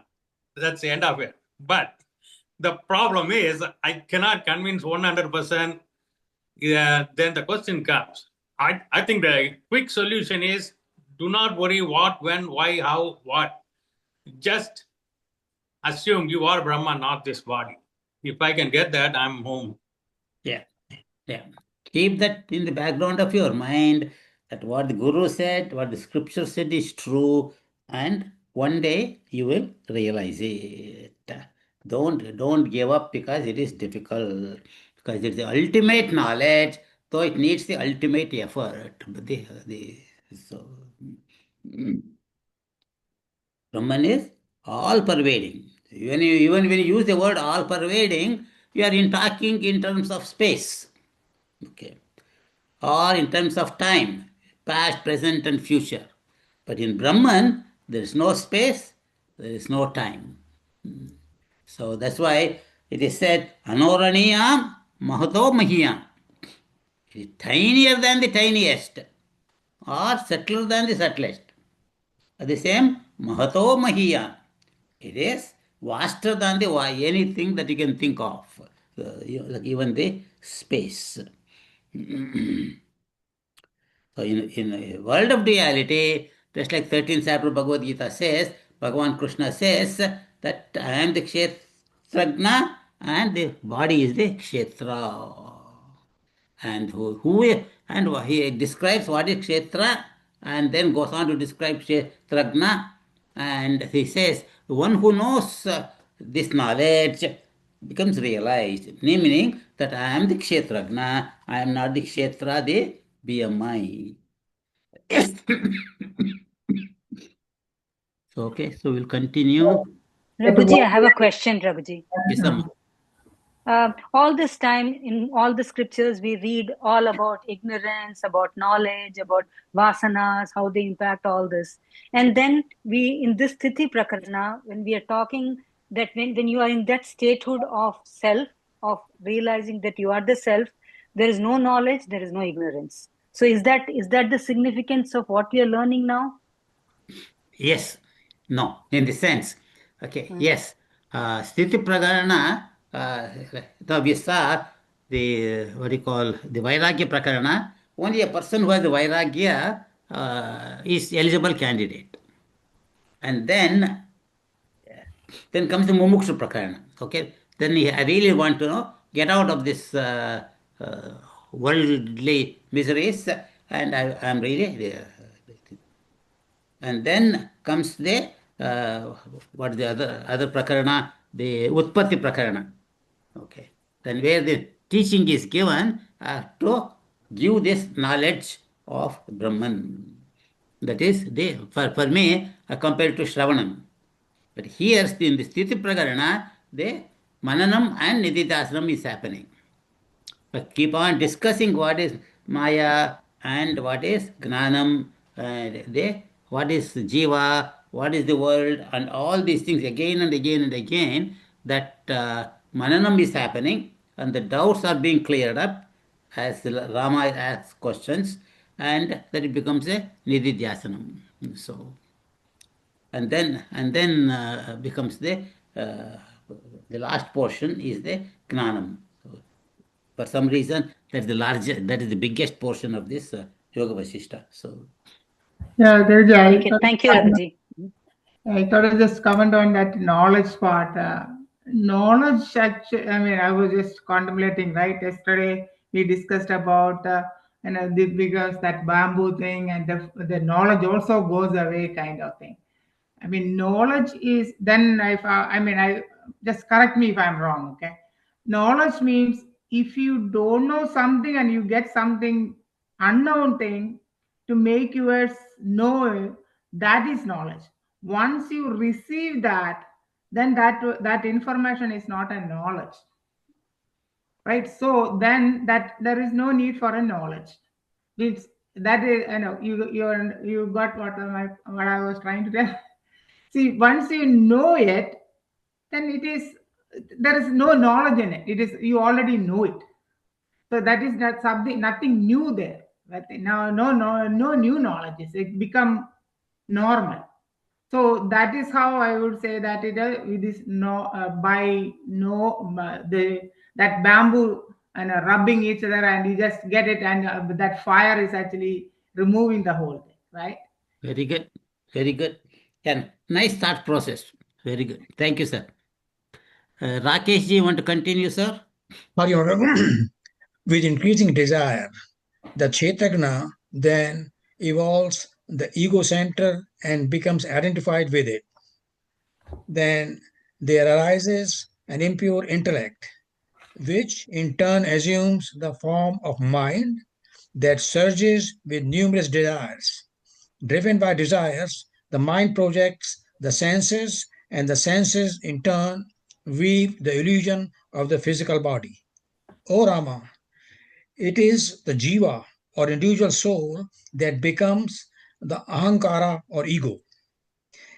That's the end of it. But the problem is, I cannot convince 100%. Then the question comes. I think the quick solution is do not worry what, when, why, how, what. Just assume you are Brahman, not this body. If I can get that, I'm home. Yeah. Yeah. Keep that in the background of your mind that what the Guru said, what the scripture said is true, and one day you will realize it. Don't give up because it is difficult. Because it's the ultimate knowledge, though it needs the ultimate effort. But so Brahman is all pervading. Even when you use the word all pervading, you are talking in terms of space. Okay. Or in terms of time, past, present, and future. But in Brahman, there is no space, There is no time. So that's why it is said, Anoraniyam Mahato Mahiyam. It is tinier than the tiniest, or subtler than the subtlest. The same Mahato Mahiyam. It is vaster than anything that you can think of, like even the space. So in a world of reality, just like 13th chapter Bhagavad Gita says, Bhagavan Krishna says that I am the Kshetragna and the body is the Kshetra. And he describes what is Kshetra and then goes on to describe Kshetragna, and he says the one who knows this knowledge becomes realized, meaning that I am the Kshetragna, I am not the Kshetra, the BMI. So, okay, so we'll continue. Raghuji, I have a question, Raghuji. Yes, Amma. All this time in all the scriptures, we read all about ignorance, about knowledge, about vasanas, how they impact all this. And then we, in this Sthiti Prakarana, when we are talking that when you are in that statehood of self, of realizing that you are the self, there is no knowledge, there is no ignorance. So is that the significance of what we are learning now? Yes, no, in the sense. Okay, yes. Sthiti Prakarana, we saw the, what do you call, the Vairagya Prakarana, only a person who has the Vairagya is eligible candidate. And then comes the Mumuksha Prakarana. Okay, then I really want to get out of this worldly miseries, and I am really and then comes the what is the other prakarana, the Utpatti Prakarana. Okay, then where the teaching is given to give this knowledge of Brahman. That is for me compared to Shravanam. But here in the Sthiti Prakarana, the Mananam and Nididhasanam is happening. But keep on discussing what is Maya and what is Gnanam, what is Jiva, what is the world, and all these things again and again and again, that Mananam is happening and the doubts are being cleared up as Rama asks questions, and that it becomes a Nididhyasanam. So, and then becomes the last portion is the Gnanam. So, for some reason, that is the biggest portion of this Yoga Vashishta. So, yeah, Guruji, Thank you, Raghuji. I thought I'd just comment on that knowledge part. Knowledge, actually, I mean, I was just contemplating, right? Yesterday, we discussed about, because that bamboo thing and the knowledge also goes away kind of thing. I mean, knowledge is, then I just correct me if I'm wrong, okay? Knowledge means if you don't know something and you get something unknown thing to make yours know, that is knowledge. Once you receive that, then that information is not a knowledge, right? So then that there is no need for a knowledge. It's that is, you got what I was trying to tell. See, once you know it, then there is no knowledge in it. It is, you already know it. So that is not something, nothing new there. But now no new knowledge. It become normal. So that is how I would say that it is that bamboo and rubbing each other, and you just get it, and that fire is actually removing the whole thing, right? very good, very good. And nice thought process. Very good. Thank you, sir. Rakesh ji, want to continue, sir? With increasing desire, the Chetagna then evolves the ego center and becomes identified with it. Then there arises an impure intellect, which in turn assumes the form of mind that surges with numerous desires. Driven by desires, the mind projects the senses, and the senses in turn weave the illusion of the physical body. O Rama, it is the jiva or individual soul that becomes the ahankara or ego.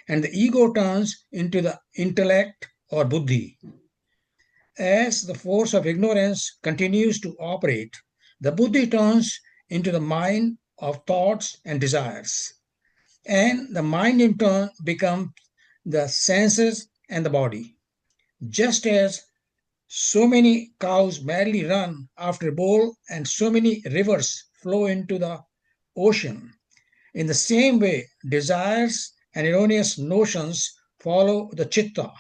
and the ego turns into the intellect or buddhi. As the force of ignorance continues to operate, the buddhi turns into the mind of thoughts and desires. And the mind in turn becomes the senses and the body. Just as so many cows madly run after a bull and so many rivers flow into the ocean, in the same way, desires and erroneous notions follow the chitta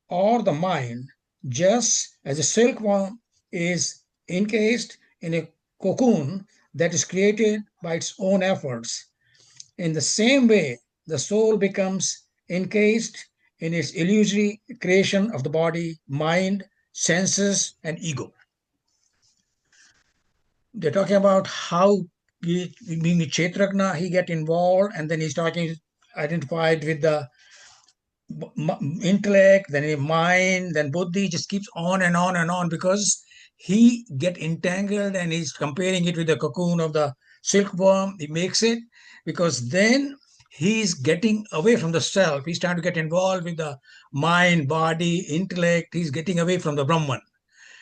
or the mind, just as a silkworm is encased in a cocoon that is created by its own efforts. In the same way, the soul becomes encased in its illusory creation of the body, mind, senses, and ego. They're talking about how being a Kshetragna, he get involved, and then he's talking identified with the intellect, then a mind, then buddhi, just keeps on and on and on, because he get entangled and he's comparing it with the cocoon of the silkworm. He makes it because then he's getting away from the self. He's trying to get involved with the mind, body, intellect. He's getting away from the Brahman.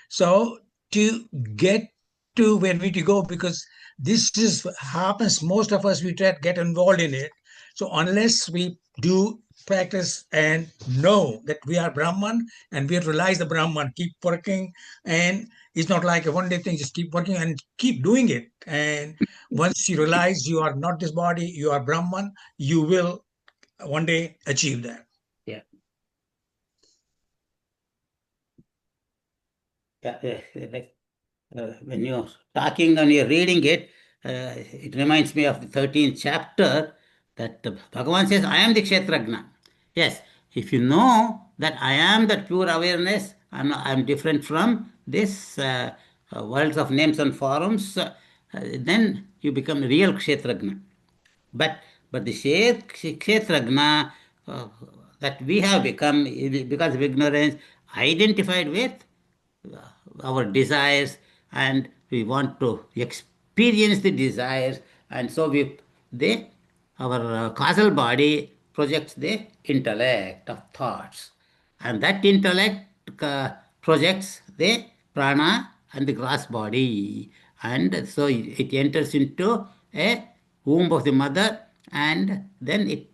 So to get to where we need to go, because this is happens, most of us, we try to get involved in it. So unless we do practice and know that we are Brahman and we realize the Brahman, keep working, and it's not like a one day thing, just keep working and keep doing it. And once you realize you are not this body, you are Brahman, you will one day achieve that. Yeah. Yeah, like when you're talking and you're reading it, it reminds me of the 13th chapter that Bhagavan says, I am the Kshetragna. Yes, if you know that I am that pure awareness, I'm different from this worlds of names and forms, then you become real Kshetragna. But the Kshetragna that we have become, because of ignorance, identified with our desires, and we want to experience the desires, and so our causal body projects the intellect of thoughts, and that intellect projects the prana and the gross body, and so it enters into a womb of the mother, and then it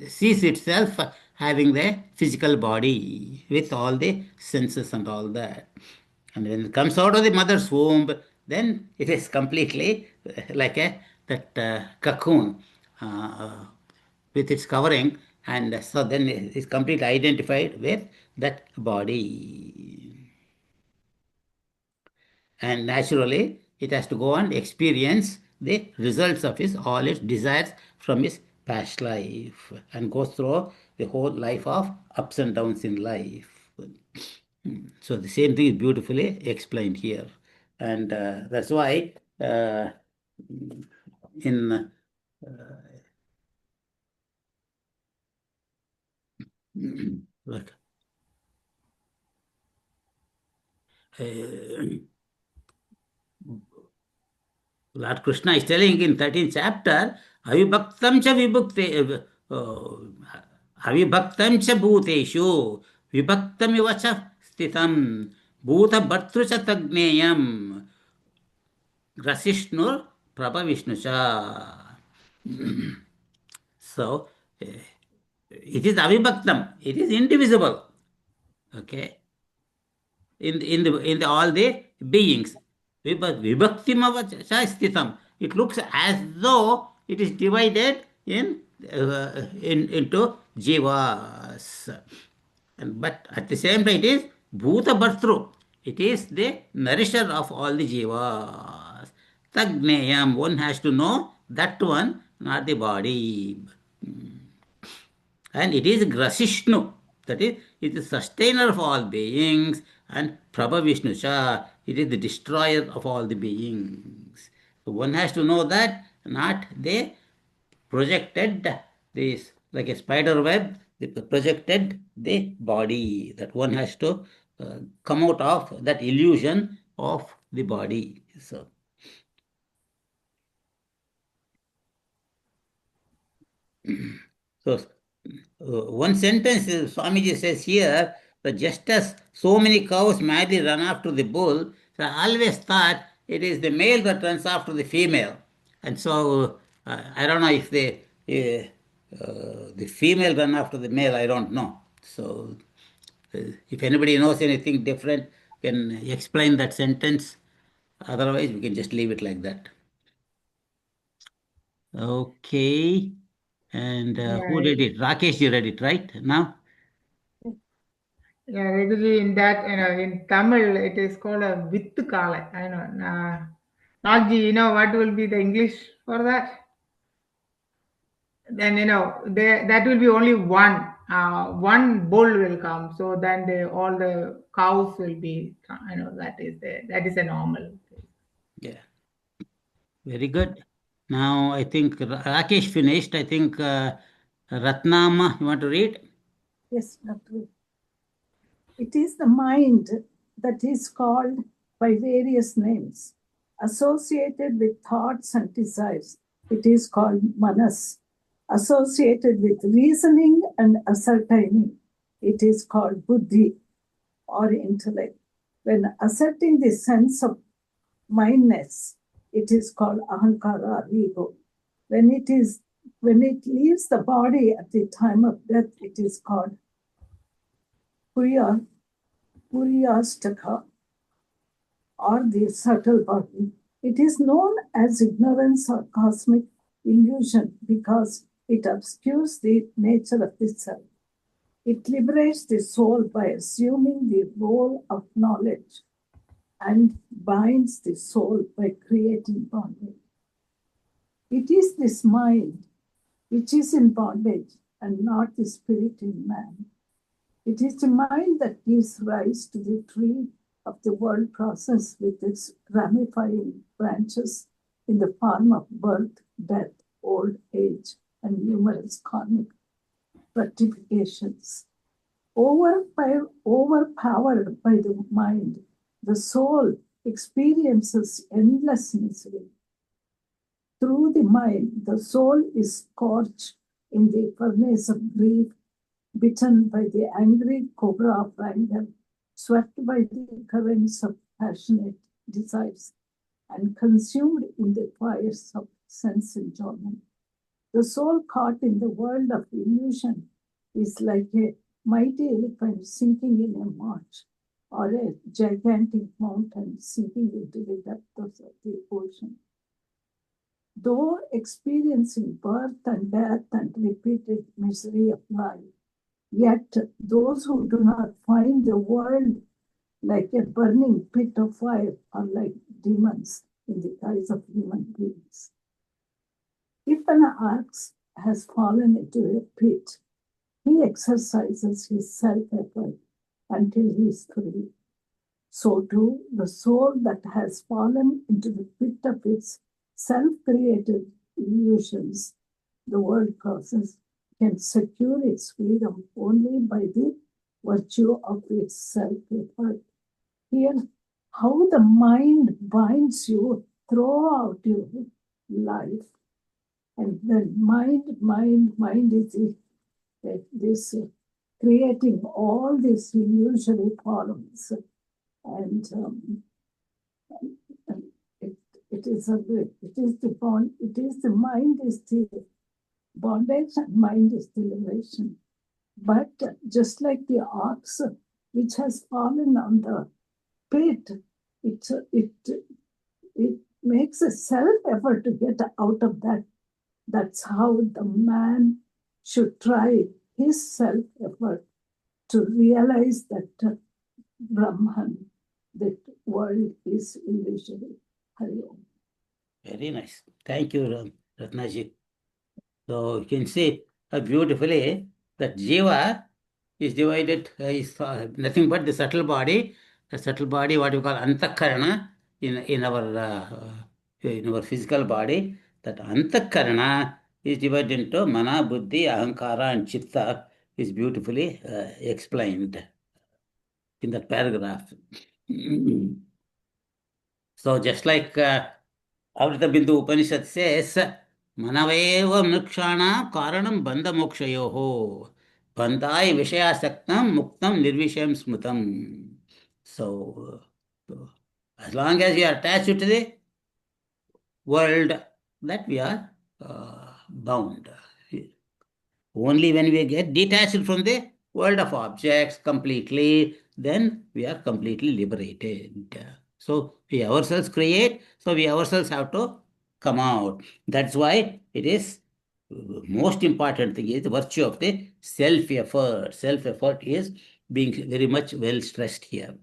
sees itself having the physical body with all the senses and all that. And when it comes out of the mother's womb, then it is completely like that cocoon with its covering, and so then it is completely identified with that body. And naturally, it has to go and experience the results of all its desires from his past life, and go through the whole life of ups and downs in life. So the same thing is beautifully explained here, and that's why in like Lord Krishna is telling in 13th chapter, Avibhaktam cha vibhukte, Avibhaktam cha bhuteshu, Vibhaktam iva cha sthitam, Bhuta bhartru cha tagneyam, Grasishnur Prabha Vishnu cha. So, it is Avibhaktam, it is indivisible. Okay? In all the beings. Vibhaktimava sthitam. It looks as though it is divided into jivas. But at the same time, it is bhuta bhartru. It is the nourisher of all the jivas. Tagneyam. One has to know that one, not the body. And it is Grasishnu, that is, it is sustainer of all beings, and Prabha Vishnu Cha, it is the destroyer of all the beings. So one has to know that, not they projected this, like a spider web, they projected the body, that one has to come out of that illusion of the body. So So one sentence Swamiji says here that just as so many cows madly run after the bull, so I always thought it is the male that runs after the female. And so I don't know if the female run after the male, I don't know. So if anybody knows anything different, can explain that sentence. Otherwise, we can just leave it like that. Okay. And who read it? Rakesh, you read it, right? Now? Yeah, regularly in that, in Tamil, it is called a vittu kala. I know. Nagji, you know what will be the English for that? Then, that will be only one. One bull will come. So then all the cows will be, that is a normal. Yeah. Very good. Now, I think Rakesh finished. I think Ratnama, you want to read? Yes, Dr. It is the mind that is called by various names. Associated with thoughts and desires, it is called manas. Associated with reasoning and ascertaining, it is called buddhi or intellect. When asserting the sense of mindness, it is called ahankara or ego. When it leaves the body at the time of death, it is called Puriyastaka or the subtle body. It is known as ignorance or cosmic illusion because it obscures the nature of the self. It liberates the soul by assuming the role of knowledge and binds the soul by creating bondage. It is this mind which is in bondage and not the spirit in man. It is the mind that gives rise to the tree of the world process with its ramifying branches in the form of birth, death, old age, and numerous karmic rectifications. Overpowered by the mind, the soul experiences endless misery. Through the mind, the soul is scorched in the furnace of grief, bitten by the angry cobra of anger, swept by the currents of passionate desires, and consumed in the fires of sense enjoyment. The soul caught in the world of illusion is like a mighty elephant sinking in a marsh, or a gigantic mountain sinking into the depths of the ocean. Though experiencing birth and death and repeated misery of life, yet those who do not find the world like a burning pit of fire are like demons in the eyes of human beings. If an ox has fallen into a pit, he exercises his self-effort until he is free. So too, the soul that has fallen into the pit of its self-created illusions, the world process, can secure its freedom only by the virtue of its self-effort. Here, how the mind binds you throughout your life. And then mind is this creating all these illusory forms. And it is the mind is the bondage and mind is the liberation. But just like the ox which has fallen on the pit, it makes a self-effort to get out of that. That's how the man should try his self-effort to realize that Brahman, that world is illusory. Hari Om. Very nice. Thank you, Ratnaji. So you can see beautifully that Jiva is divided, is nothing but the subtle body, what we call Antakarana in our physical body. That Antakarana is divided into Mana, Buddhi, Ahankara, and Chitta is beautifully explained in that paragraph. So just like Avrita Bindu Upanishad says मनवेव मृक्षाणां कारणं बन्धमोक्षयोः बन्धाय विषयासक्तं मुक्तं निर्विषयं स्मृतं. So, as long as we are attached to the world, that we are bound. Only when we get detached from the world of objects completely, then we are completely liberated. So we ourselves create, so we ourselves have to come out. That's why it is most important thing is the virtue of the self-effort. Self-effort is being very much well stressed here.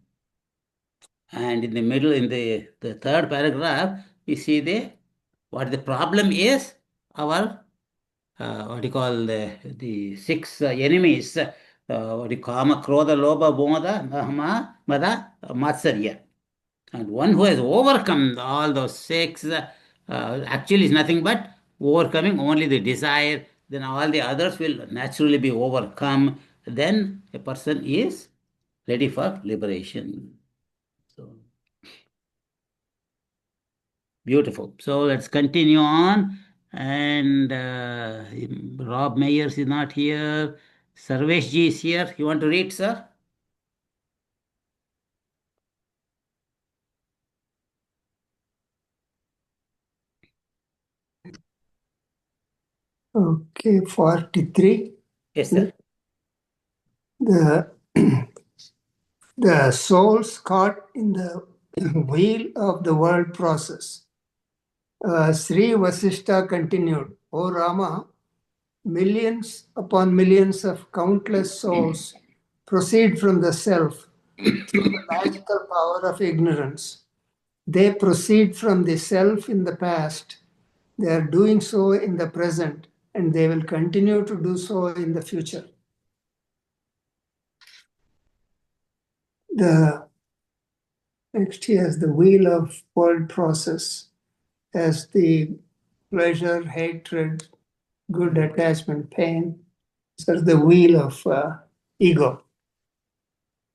And in the middle, in the third paragraph, we see what the problem is, our what you call the six enemies, what you kama, krodha, lobha, moda, mada, matsarya. And one who has overcome all those six actually is nothing but overcoming only the desire, then all the others will naturally be overcome. Then a person is ready for liberation. So, beautiful. So let's continue on. And Rob Meyers is not here. Sarvesh ji is here. You want to read, sir? Okay, 43. Yes, sir. The the souls caught in the wheel of the world process. Sri Vashishta continued, O Rama, millions upon millions of countless souls proceed from the self through the magical power of ignorance. They proceed from the self in the past. They are doing so in the present, and they will continue to do so in the future. The next here is the wheel of world process as the pleasure, hatred, good attachment, pain. So the wheel of ego.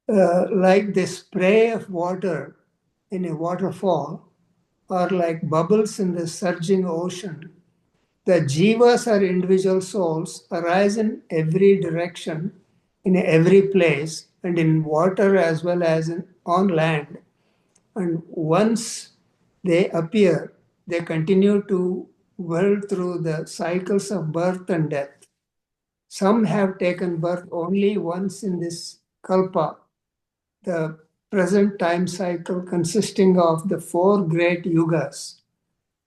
Like the spray of water in a waterfall, or like bubbles in the surging ocean, the jivas or individual souls arise in every direction, in every place, and in water as well as on land. And once they appear, they continue to whirl through the cycles of birth and death. Some have taken birth only once in this kalpa, the present time cycle consisting of the four great yugas.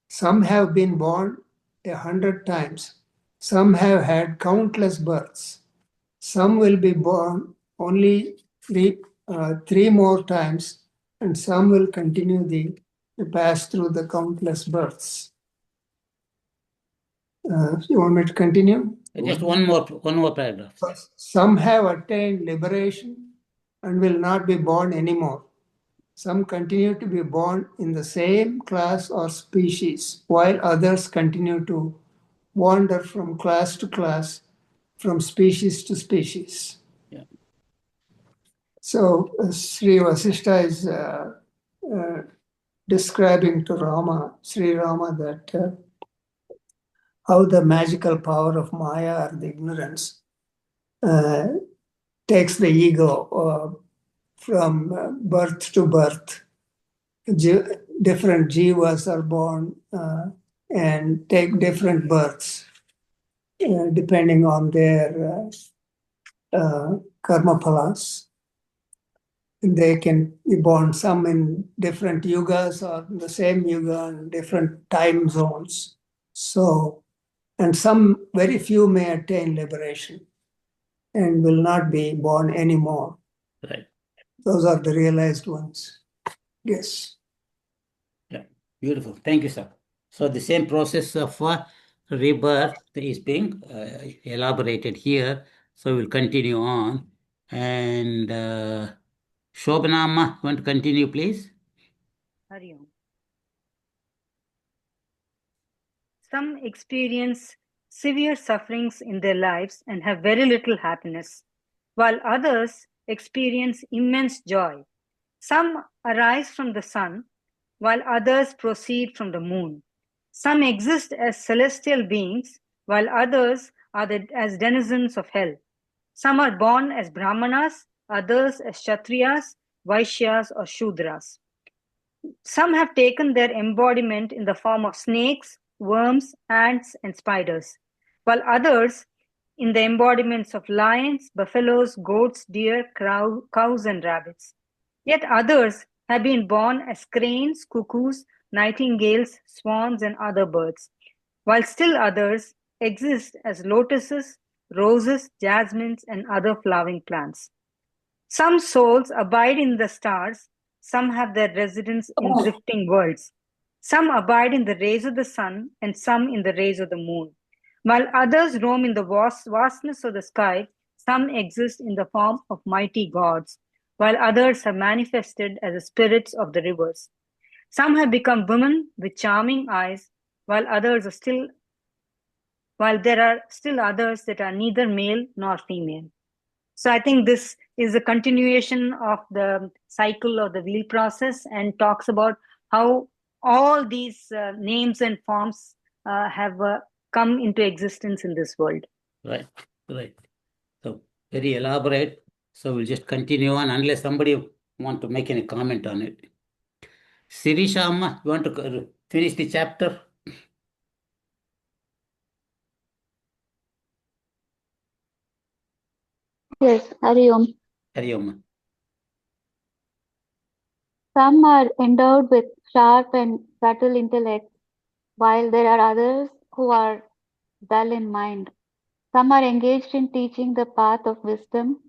Some have been born 100 times. Some have had countless births. Some will be born only three more times, and some will continue to pass through the countless births. You want me to continue? Just one more paragraph. Some have attained liberation and will not be born anymore. Some continue to be born in the same class or species, while others continue to wander from class to class, from species to species. Yeah. So Sri Vashishta is describing to Rama, Sri Rama, that how the magical power of Maya or the ignorance takes the ego from birth to birth. Different jivas are born and take different births depending on their karma phalas. And they can be born some in different yugas or in the same yuga in different time zones. So, and some, very few may attain liberation and will not be born anymore. Right. Those are the realized ones. Yes. Yeah. Beautiful. Thank you, sir. So the same process of rebirth is being elaborated here. So we'll continue on. And Shobhanama, want to continue, please? Hari Om. Some experience severe sufferings in their lives and have very little happiness, while others experience immense joy. Some arise from the sun, while others proceed from the moon. Some exist as celestial beings, while others are as denizens of hell. Some are born as Brahmanas, others as Kshatriyas, Vaishyas, or Shudras. Some have taken their embodiment in the form of snakes, worms, ants, and spiders, while others in the embodiments of lions, buffaloes, goats, deer, cows, and rabbits. Yet others have been born as cranes, cuckoos, nightingales, swans, and other birds, while still others exist as lotuses, roses, jasmines, and other flowering plants. Some souls abide in the stars, some have their residence in drifting worlds. Some abide in the rays of the sun, and some in the rays of the moon. While others roam in the vastness of the sky, some exist in the form of mighty gods, while others have manifested as the spirits of the rivers. Some have become women with charming eyes, while there are still others that are neither male nor female. So I think this is a continuation of the cycle of the wheel process and talks about how all these names and forms have come into existence in this world. Right. So very elaborate. So we'll just continue on unless somebody want to make any comment on it. Sirisha Amma, you want to finish the chapter? Yes, Hari Om. Hari Om. Some are endowed with sharp and subtle intellect, while there are others who are dull in mind. Some are engaged in teaching the path of wisdom,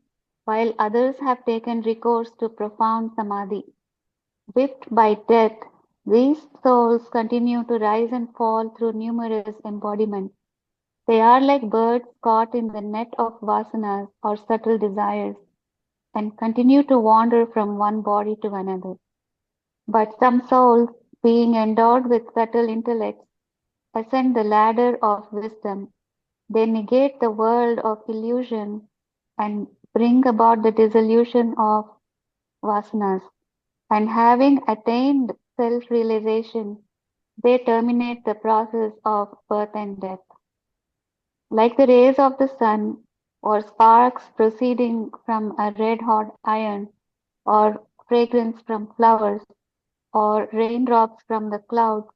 while others have taken recourse to profound samadhi. Whipped by death, these souls continue to rise and fall through numerous embodiments. They are like birds caught in the net of vasanas or subtle desires, and continue to wander from one body to another. But some souls, being endowed with subtle intellects, ascend the ladder of wisdom. They negate the world of illusion and bring about the dissolution of vasanas. And having attained self-realization, they terminate the process of birth and death. Like the rays of the sun, or sparks proceeding from a red-hot iron, or fragrance from flowers, or raindrops from the clouds,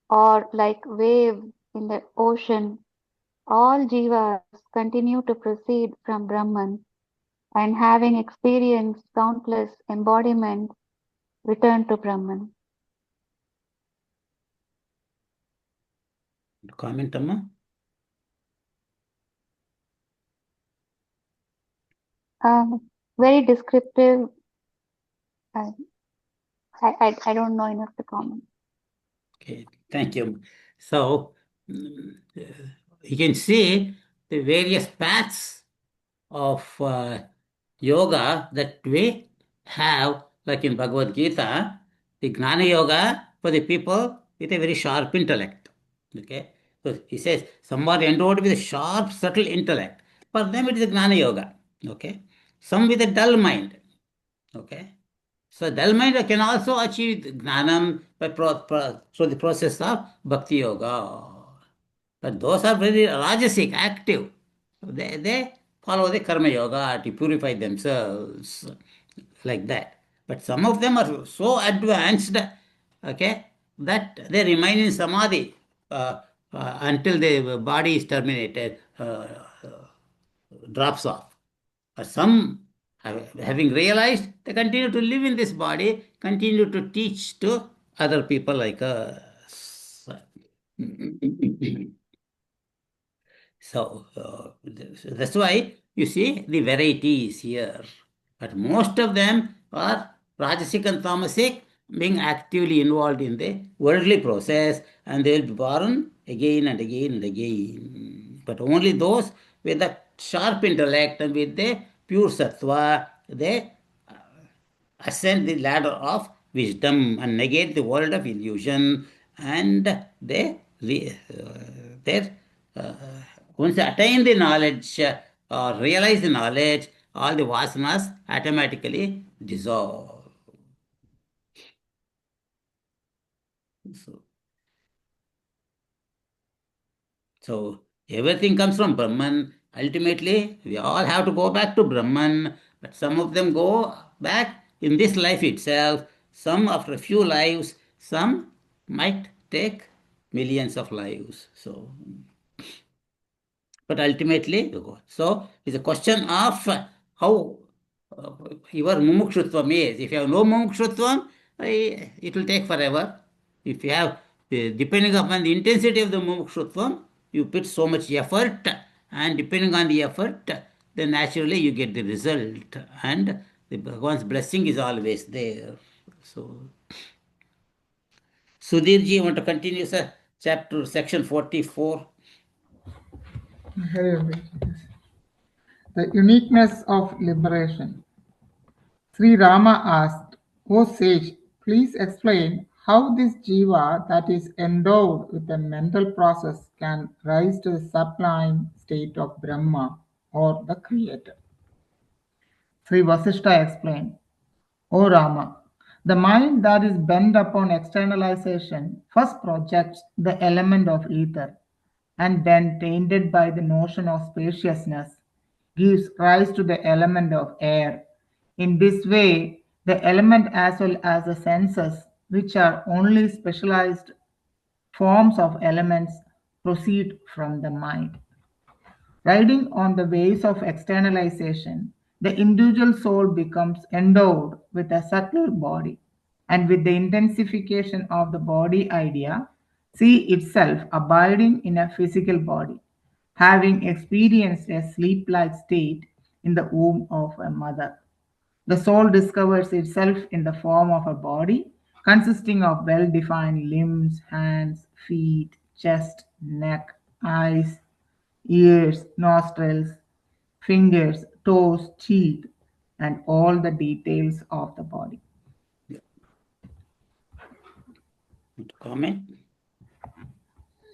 or like waves in the ocean, all jivas continue to proceed from Brahman, and having experienced countless embodiments, return to Brahman. Comment, Amma? Very descriptive. I don't know enough to comment. Okay, thank you. So you can see the various paths of yoga that we have, like in Bhagavad Gita, the Gnana Yoga for the people with a very sharp intellect. Okay, so he says some are endowed with a sharp, subtle intellect. For them, it is a Gnana Yoga. Okay, some with a dull mind. Okay, so dull mind can also achieve Gnanam through the process of Bhakti Yoga. But those are very rajasic, active. They follow the Karma Yoga to purify themselves like that. But some of them are so advanced, okay, that they remain in Samadhi until the body is terminated, drops off. Some, having realized, they continue to live in this body, continue to teach to other people like us. So that's why you see the varieties here. But most of them are Rajasic and Tamasic, being actively involved in the worldly process, and they will be born again and again and again. But only those with the sharp intellect and with the pure sattva, they ascend the ladder of wisdom and negate the world of illusion, and they once they attain the knowledge or realize the knowledge, all the vasanas automatically dissolve. So, So everything comes from Brahman. Ultimately, we all have to go back to Brahman, but some of them go back in this life itself, some after a few lives, some might take millions of lives. So, but ultimately, you go. So it's a question of how uh, your mumukshutvam is. If you have no mumukshutvam, it will take forever. If you have, depending upon the intensity of the mumukshutvam, you put so much effort, and depending on the effort, then naturally you get the result, and the Bhagwan's blessing is always there. So, Sudhirji, you want to continue, sir? Chapter, section 44. The uniqueness of liberation. Sri Rama asked, O sage, please explain how this jiva that is endowed with a mental process can rise to the sublime state of Brahma or the Creator. Sri Vashishta explained, O Rama, the mind that is bent upon externalization first projects the element of ether and then, tainted by the notion of spaciousness, gives rise to the element of air. In this way, the element as well as the senses, which are only specialized forms of elements, proceed from the mind. Riding on the waves of externalization, the individual soul becomes endowed with a subtle body, and with the intensification of the body idea, see itself abiding in a physical body, having experienced a sleep like state in the womb of a mother. The soul discovers itself in the form of a body consisting of well defined limbs, hands, feet, chest, neck, eyes, ears, nostrils, fingers, toes, teeth, and all the details of the body. Comment?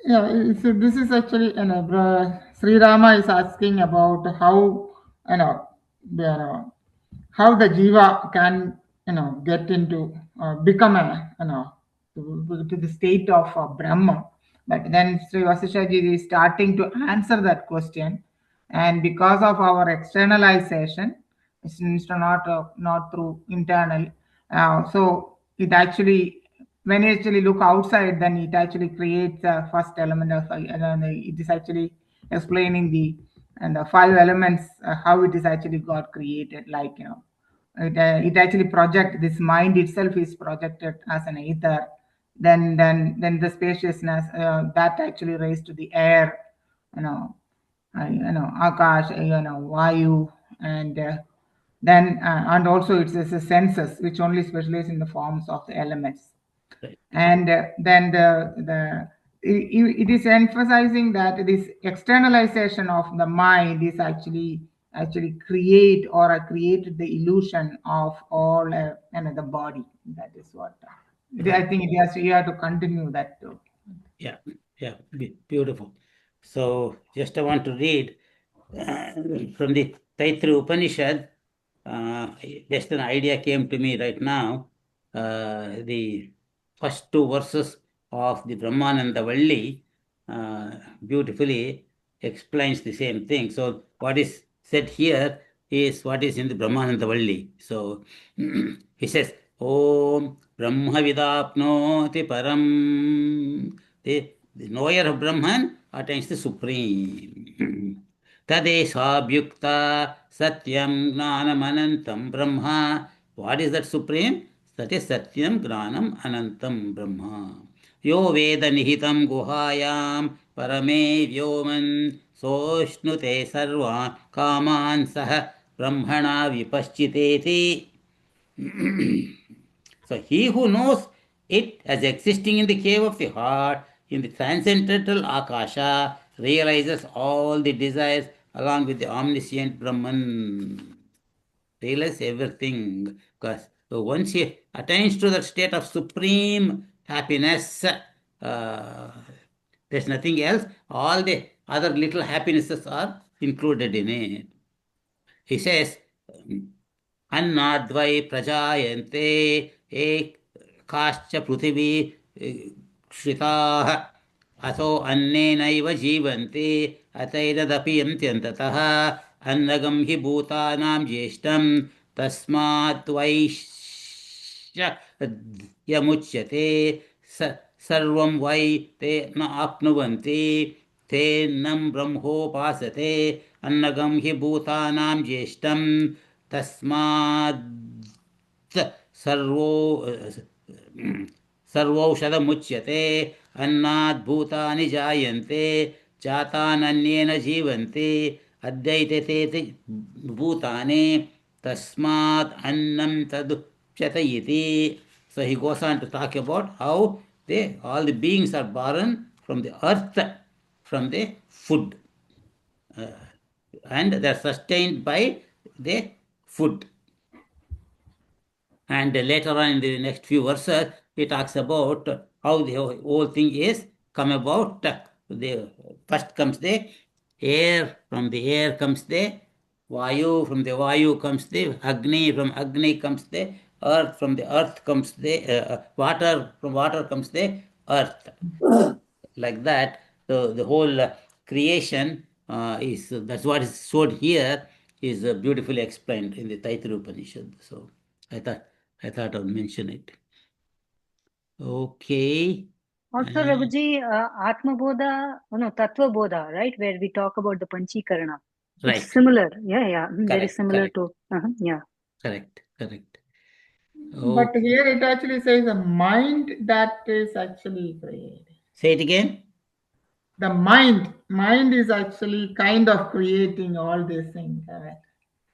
Yeah, so this is actually, Sri Rama is asking about how, how the jiva can, get into, become a, to the state of Brahma. But then Sri Vasishaji is starting to answer that question. And because of our externalization, it's not through internal. So it actually, when you actually look outside, then it actually creates a first element of, it is actually explaining the five elements, how it is actually got created, like, it actually project, this mind itself is projected as an ether, then the spaciousness that actually raised to the air, akash, vayu, and then and also it's a senses which only specialize in the forms of the elements. Right. And then it is emphasizing that this externalization of the mind is actually create or created the illusion of all another body. That is what I think it has. You have to continue that too. Yeah, yeah, beautiful. So just I want to read from the Taittiriya Upanishad. Just an idea came to me right now. The first two verses of the Brahmananda Valli beautifully explains the same thing. So what is said here is what is in the Brahmananda Valli. So he says, Om Brahma Vidapnoti Param. The knower of Brahman attains the supreme. Tadeshabhyukta Satyam Gnanam Anantam Brahma. What is that supreme? That is Satyam Gnanam Anantam Brahma. Yo Veda Nihitam Guhayam Parame Vyoman Soshnute Sarva Kaman Saha Brahmana Vipaschiteti. So he who knows it as existing in the cave of the heart, in the transcendental Akasha, realizes all the desires along with the omniscient Brahman. Realize everything. Because so once he attains to that state of supreme happiness, there's nothing else. All the other little happinesses are included in it. He says, अन्नाद्वै प्रजायन्ते एक काश्च पृथिवी श्रिताः असो अन्नेनैव जीवन्ति अतैतदपि यन्त्यन्ततः अन्नगं हि भूतानां ज्येष्ठं तस्मात् यमुच्यते सर्वं वै ते न आप्नुवन्ति तेन्नं ब्रह्मोपासते अन्नगं हि भूतानां ज्येष्ठं तस्मात् सर्वौषधमुच्यते अन्नात् भूतानि जायन्ते जातानन्येन जीवन्ति अद्वैते ते भूतानि तस्मात् अन्नं तदुच्यते इति. So he goes on to talk about how all the beings are born from the earth, from the food, and they are sustained by the food. And later on in the next few verses, he talks about how the whole thing is come about. First comes the air, from the air comes the Vayu, from the Vayu comes the Agni, from Agni comes the earth, from the earth comes the water, from water comes the earth. Like that, the whole creation that's what is showed here is beautifully explained in the Taittiriya Upanishad. So I thought I'll mention it. Okay. Also, Raghuji, Atma Bodha, no, Tattva Bodha, right, where we talk about the Panchikarana. Right. It's similar. Yeah. Very Correct, similar correct. to, yeah. Correct. But here it actually says the mind that is actually created. Say it again. The mind is actually kind of creating all these things. Correct?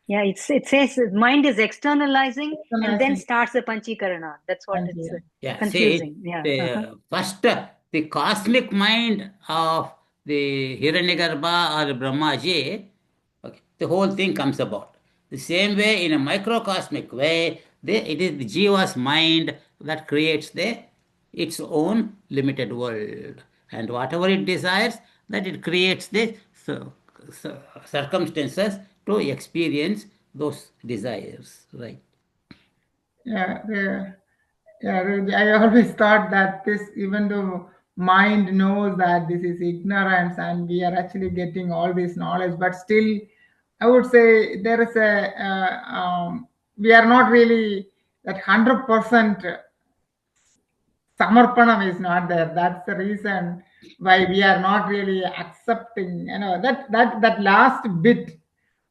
Yeah, it says mind is externalizing and then starts the Panchikarana. That's what it's confusing. First, the cosmic mind of the Hiranyagarbha or Brahmaji, okay, the whole thing comes about. The same way, in a microcosmic way, it is the Jiva's mind that creates its own limited world. And whatever it desires, that it creates the circumstances to experience those desires, right? Yeah, I always thought that this, even though mind knows that this is ignorance and we are actually getting all this knowledge, but still, I would say there is we are not really that 100% samarpanam is not there. That's the reason why we are not really accepting, that last bit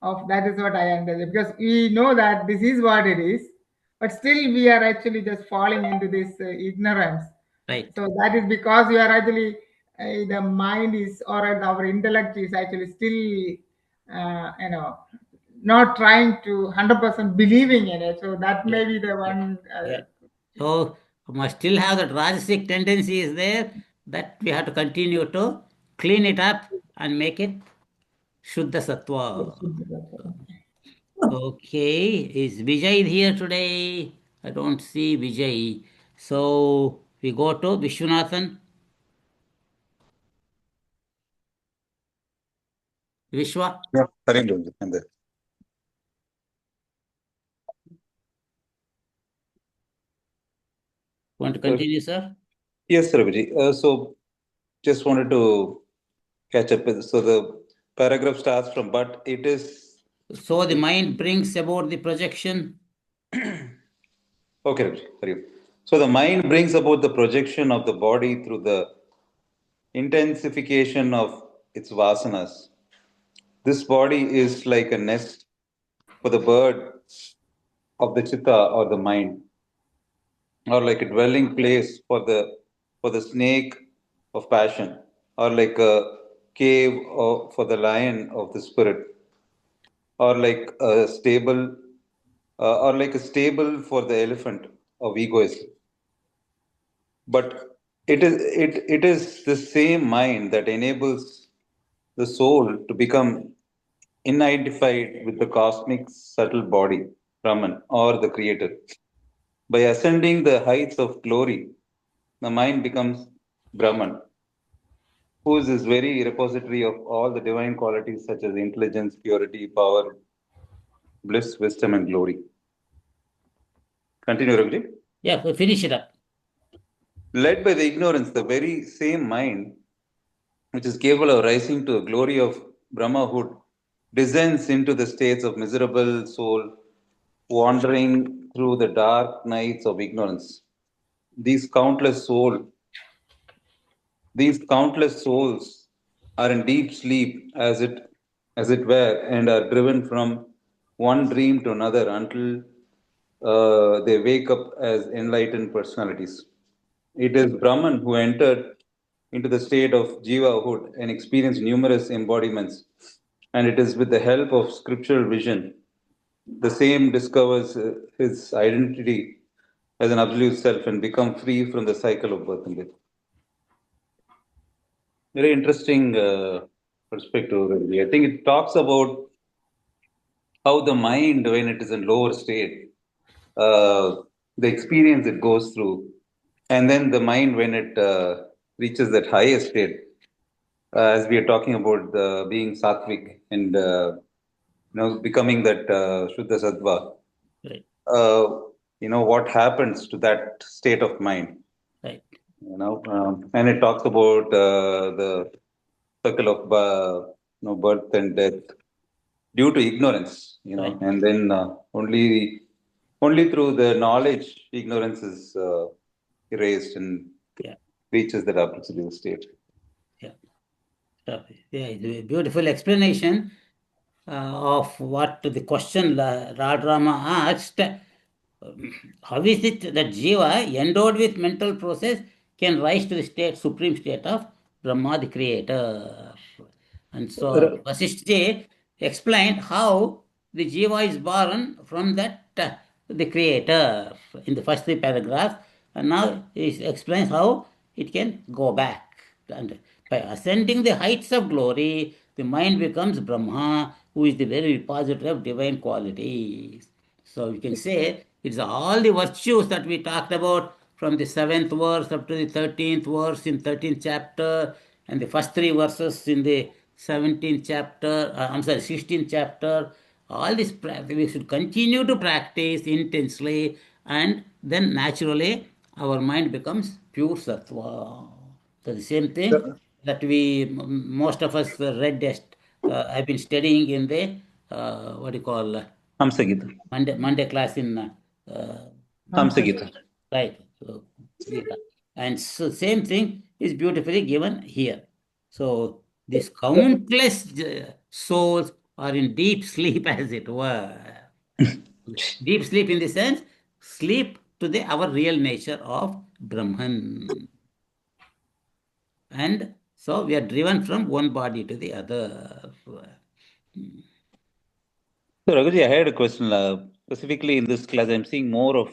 of that is what I understand, because we know that this is what it is, but still we are actually just falling into this ignorance. Right. So that is because we are actually the mind is, or our intellect is actually still not trying to 100% believing in it. So that may be the one. So must still have that Rajasic tendency is there, that we have to continue to clean it up and make it Shuddha Sattva. Okay, is Vijay here today? I don't see Vijay. So we go to Vishwanathan. Vishwa? Yeah, I'm there. Want to continue, sir? Yes, Raghuji. So just wanted to catch up with, so the paragraph starts from, but it is. So the mind brings about the projection. Okay, Raghuji, sorry. So the mind brings about the projection of the body through the intensification of its vasanas. This body is like a nest for the bird of the chitta or the mind, or like a dwelling place for the snake of passion, or like a cave for the lion of the spirit, or like a stable for the elephant of egoism. But it is the same mind that enables the soul to become identified with the cosmic subtle body, Brahman, or the Creator. By ascending the heights of glory, the mind becomes Brahman, who is this very repository of all the divine qualities such as intelligence, purity, power, bliss, wisdom, and glory. Continue, Raghuji. Yeah, finish it up. Led by the ignorance, the very same mind which is capable of rising to the glory of Brahmahood, descends into the states of miserable soul, wandering through the dark nights of ignorance. These countless soul, these countless souls are in deep sleep, as it were, and are driven from one dream to another until they wake up as enlightened personalities. It is Brahman who entered into the state of Jivahood and experienced numerous embodiments, and it is with the help of scriptural vision the same discovers his identity as an absolute self and become free from the cycle of birth and death. Very interesting perspective, really. I think it talks about how the mind, when it is in lower state, the experience it goes through, and then the mind, when it reaches that higher state, as we are talking about being sattvic and becoming that Shuddha Sattva, Right. What happens to that state of mind? Right. And it talks about the circle of birth and death due to ignorance, Right. and then only through the knowledge, ignorance is erased and Yeah. reaches that absolute state. Yeah. It's a beautiful explanation of what the question Radharama asked. How is it that Jiva, endowed with mental process, can rise to the supreme state of Brahma, the creator? And so Vashishta explained how the Jiva is born from that the creator in the first three paragraphs, and now he explains how it can go back. And by ascending the heights of glory, the mind becomes Brahma, who is the very repository of divine qualities. So you can say it's all the virtues that we talked about from the 7th verse up to the 13th verse in 13th chapter, and the first three verses in the 17th chapter, 16th chapter. All this we should continue to practice intensely, and then naturally our mind becomes pure sattva. So the same thing that most of us read, have been studying in the what do you call Hamsa Gita. Monday class in Hamsa Gita. right. So, Gita. And so same thing is beautifully given here. So these countless souls are in deep sleep, as it were. Deep sleep in the sense, sleep to the our real nature of Brahman. And so we are driven from one body to the other. So, Raghuji, I had a question. Specifically in this class, I'm seeing more of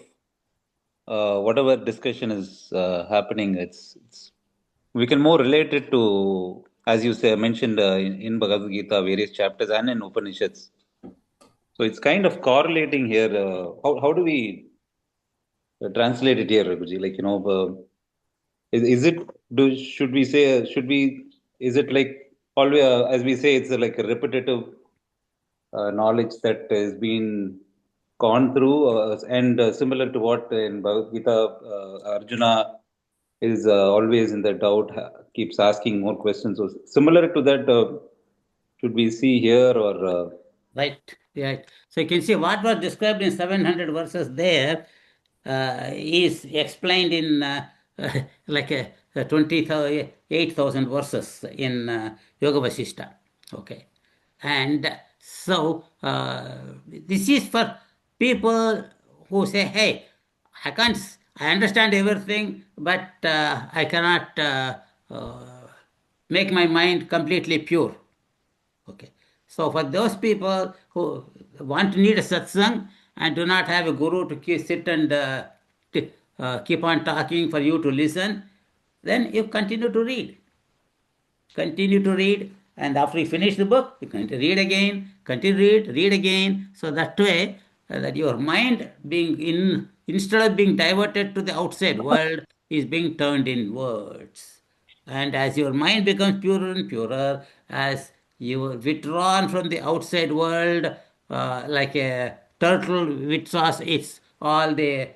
whatever discussion is happening. It's we can more relate it to, as you say, mentioned in Bhagavad Gita, various chapters, and in Upanishads. So it's kind of correlating here. How do we translate it here, Raghuji? Like is it should we is it like always as we say it's like a repetitive knowledge that has been gone through and similar to what in Bhagavad Gita Arjuna is always in the doubt, keeps asking more questions. So similar to that, should we see here or? Right, right. So you can see what was described in 700 verses there is explained in like 28,000 verses in Yoga Vashishta. Okay. And so this is for people who say, hey, I understand everything, but I cannot make my mind completely pure. Okay. So for those people who want to need a satsang and do not have a guru to sit and keep on talking for you to listen, then you continue to read. Continue to read, and after you finish the book, you continue to read again, continue to read again. So that way, that your mind instead of being diverted to the outside world, is being turned inwards. And as your mind becomes purer and purer, as you are withdrawn from the outside world, like a turtle withdraws its all the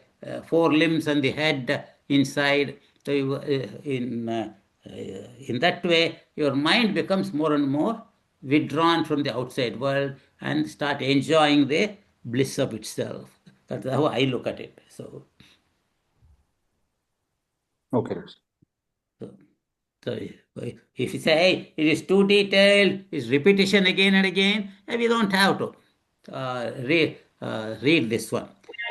four limbs and the head inside. So In that way, your mind becomes more and more withdrawn from the outside world and start enjoying the bliss of itself. That's how I look at it. So, Okay. so if you say, hey, it is too detailed, it's repetition again and again, we don't have to read this one.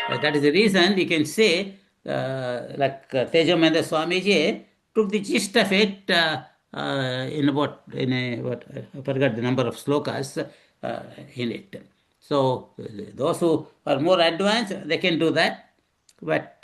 That is the reason we can say, like Tejamanda Swamiji took the gist of it I forgot the number of slokas in it. So those who are more advanced, they can do that. But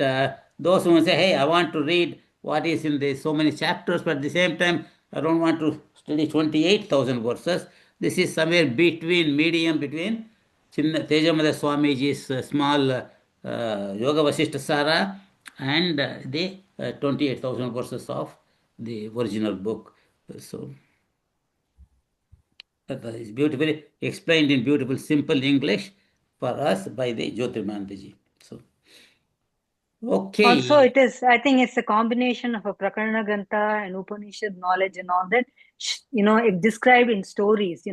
those who say, hey, I want to read what is in the so many chapters, but at the same time, I don't want to study 28,000 verses. This is somewhere medium between Tejamada Swamiji's small Yoga Vashishta Sara and the 28,000 verses of the original book. So it's beautifully explained in beautiful, simple English for us by the Jyotirmanandaji. So, okay. Also, I think it's a combination of a Prakarana Grantha and Upanishad knowledge and all that, it described in stories,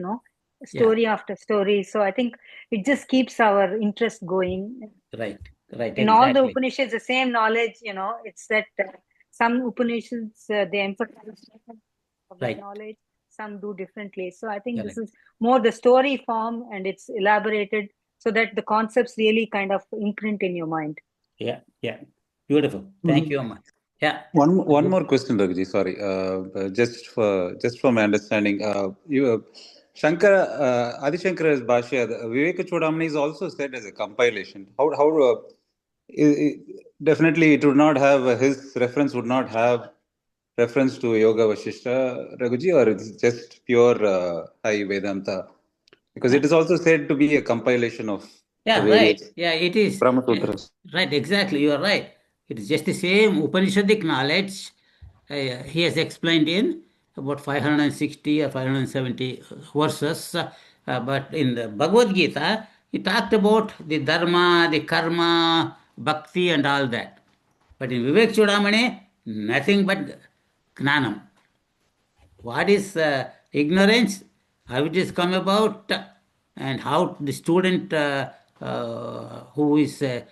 story after story. So I think it just keeps our interest going. Right, In all the exactly. Upanishads, the same knowledge, it's that some Upanishads, they emphasize of that knowledge, some do differently. So I think this is more the story form and it's elaborated so that the concepts really kind of imprint in your mind. Yeah. Beautiful. Thank you, Amma. Yeah. One more question, Raghuji. Sorry, just for my understanding, Shankara Adi Shankara's Bhashya, Viveka Chudamani is also said as a compilation. How definitely it would not have his reference would not have reference to Yoga Vashishta, Raghuji, or it's just pure High Vedanta, because it is also said to be a compilation of the various it is. Brahma Sutras. Right, exactly. You are right. It is just the same Upanishadic knowledge. He has explained in about 560 or 570 verses. But in the Bhagavad Gita, he talked about the dharma, the karma, bhakti, and all that. But in Vivek Chudamani, nothing but gnanam. What is ignorance, how it is come about, and how the student who is a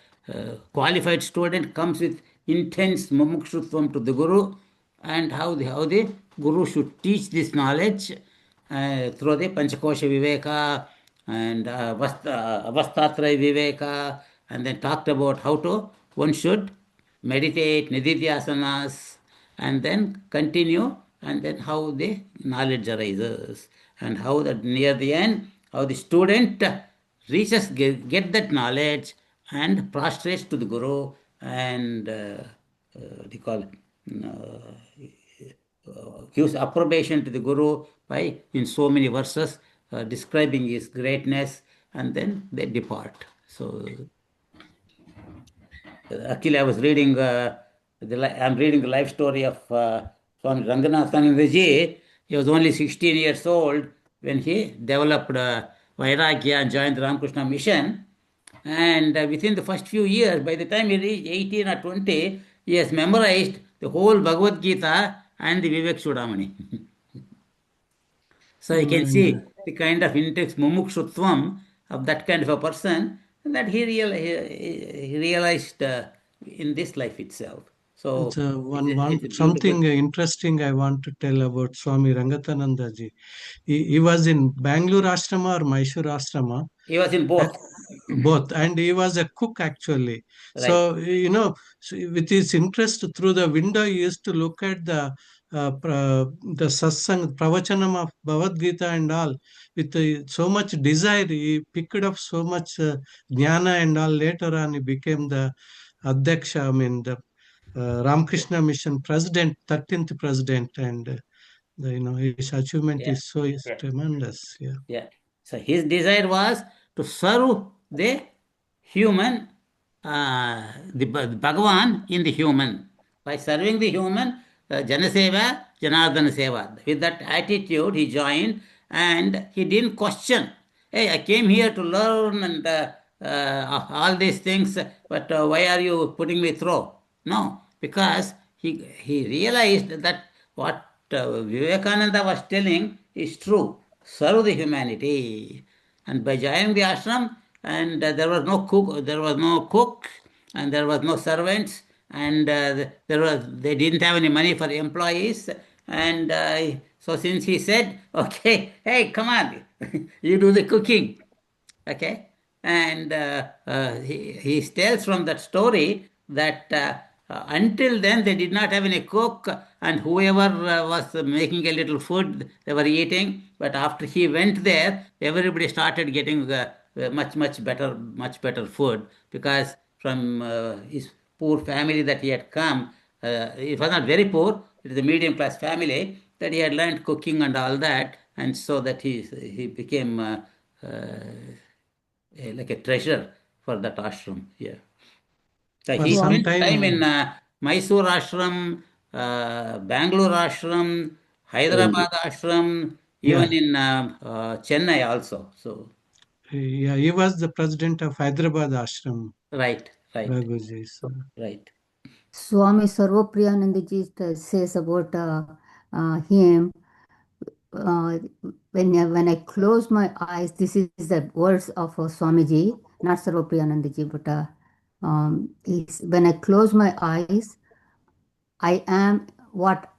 qualified student comes with intense mumukshutvam to the Guru, and how the Guru should teach this knowledge through the Panchakosha Viveka and Avasthatraya Viveka, and then talked about how one should meditate, nididhyasanas, and then continue, and then how the knowledge arises, and how that near the end, how the student reaches, get that knowledge, and prostrates to the Guru, and what do you call it? Gives approbation to the Guru by in so many verses describing his greatness, and then they depart. So actually, I was reading I'm reading the life story of Swami Ranganathananda Ji. He was only 16 years old when he developed Vairagya and joined the Ramakrishna mission. And within the first few years, by the time he reached 18 or 20, he has memorized the whole Bhagavad Gita and the Vivek Chudamani. So you can see the kind of intense mumukshutvam of that kind of a person that he realized in this life itself. So something interesting I want to tell about Swami Rangatananda ji. He was in Bangalore Ashrama or Mysore Ashrama. He was in both. Both, and he was a cook actually. Right. So with his interest through the window, he used to look at the satsang pravachanam of Bhagavad Gita and all with so much desire. He picked up so much jnana and all. Later on, he became the Adhyaksha, I mean the Ramakrishna Mission president, 13th president, and his achievement is so tremendous. Yeah. So his desire was to serve the human, the Bhagavan in the human. By serving the human, Janaseva, Janardana Seva. With that attitude, he joined, and he didn't question. Hey, I came here to learn and all these things, but why are you putting me through? No, because he realized that what Vivekananda was telling is true. Serve the humanity. And by joining the ashram, and there was no cook, and there was no servants, and they didn't have any money for employees, and so since he said, okay, hey, come on, you do the cooking, okay, and he tells from that story that until then they did not have any cook, and whoever was making a little food they were eating, but after he went there everybody started getting much better food, because from his poor family that he had come, it was not very poor, it is a medium class family, that he had learned cooking and all that, and so that he became like a treasure for that ashram. Yeah. So he spent time in Mysore ashram, Bangalore ashram, Hyderabad ashram, even in Chennai also. So Yeah, he was the president of Hyderabad ashram. right. Raghuji, so. Right. Swami Sarvapriyanandaji says about him, when I close my eyes, this is the words of Swamiji, not Sarvapriyanandaji, but when I close my eyes, I am what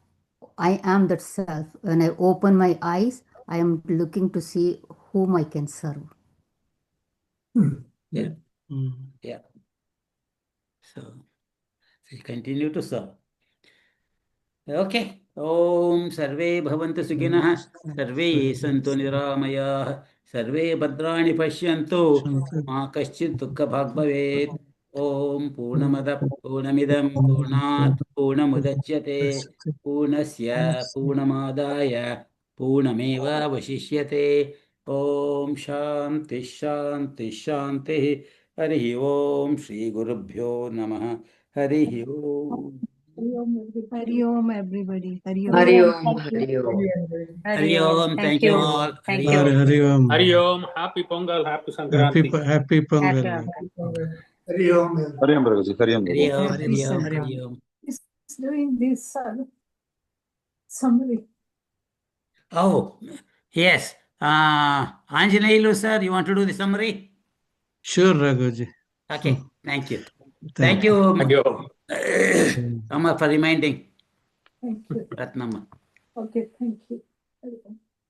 I am, that self. When I open my eyes, I am looking to see whom I can serve. Yeah. Yeah. So he continue to serve. Okay. Om Sarve Bhavantu Sukhinah, Sarve Santu Niramayah, Sarve Bhadrani Pashyantu, Ma Kaschid Dukkha Bhag Bhavet. Om Purnamada Purnamidam Purnat Purnamudachyate Purnasya Purnamadaya Purnameva Vashishyate. Om Shanti Shanti Shanti. Hari Om Shri Gurubhyo Namah. Hari Om. Hari Om, everybody. Hari Om. Hari Om, Hari Om. Hari Om. Thank you all. Thank Hari Om. you. Hari Om. Hari Om, happy Pongal, happy Sankranti. Happy Pongal. Hari Om. Hari Om, Raghuji. Hari Om. Hari Om. Hari Om. Hari Om. Is doing this summary. Oh, yes. Anjaneyulu, sir, you want to do the summary? Sure, Raghuji. Okay. Thank you. Thank Thank you. Thank you. Amma, for reminding. Thank you. Ratnamma. Okay, thank you.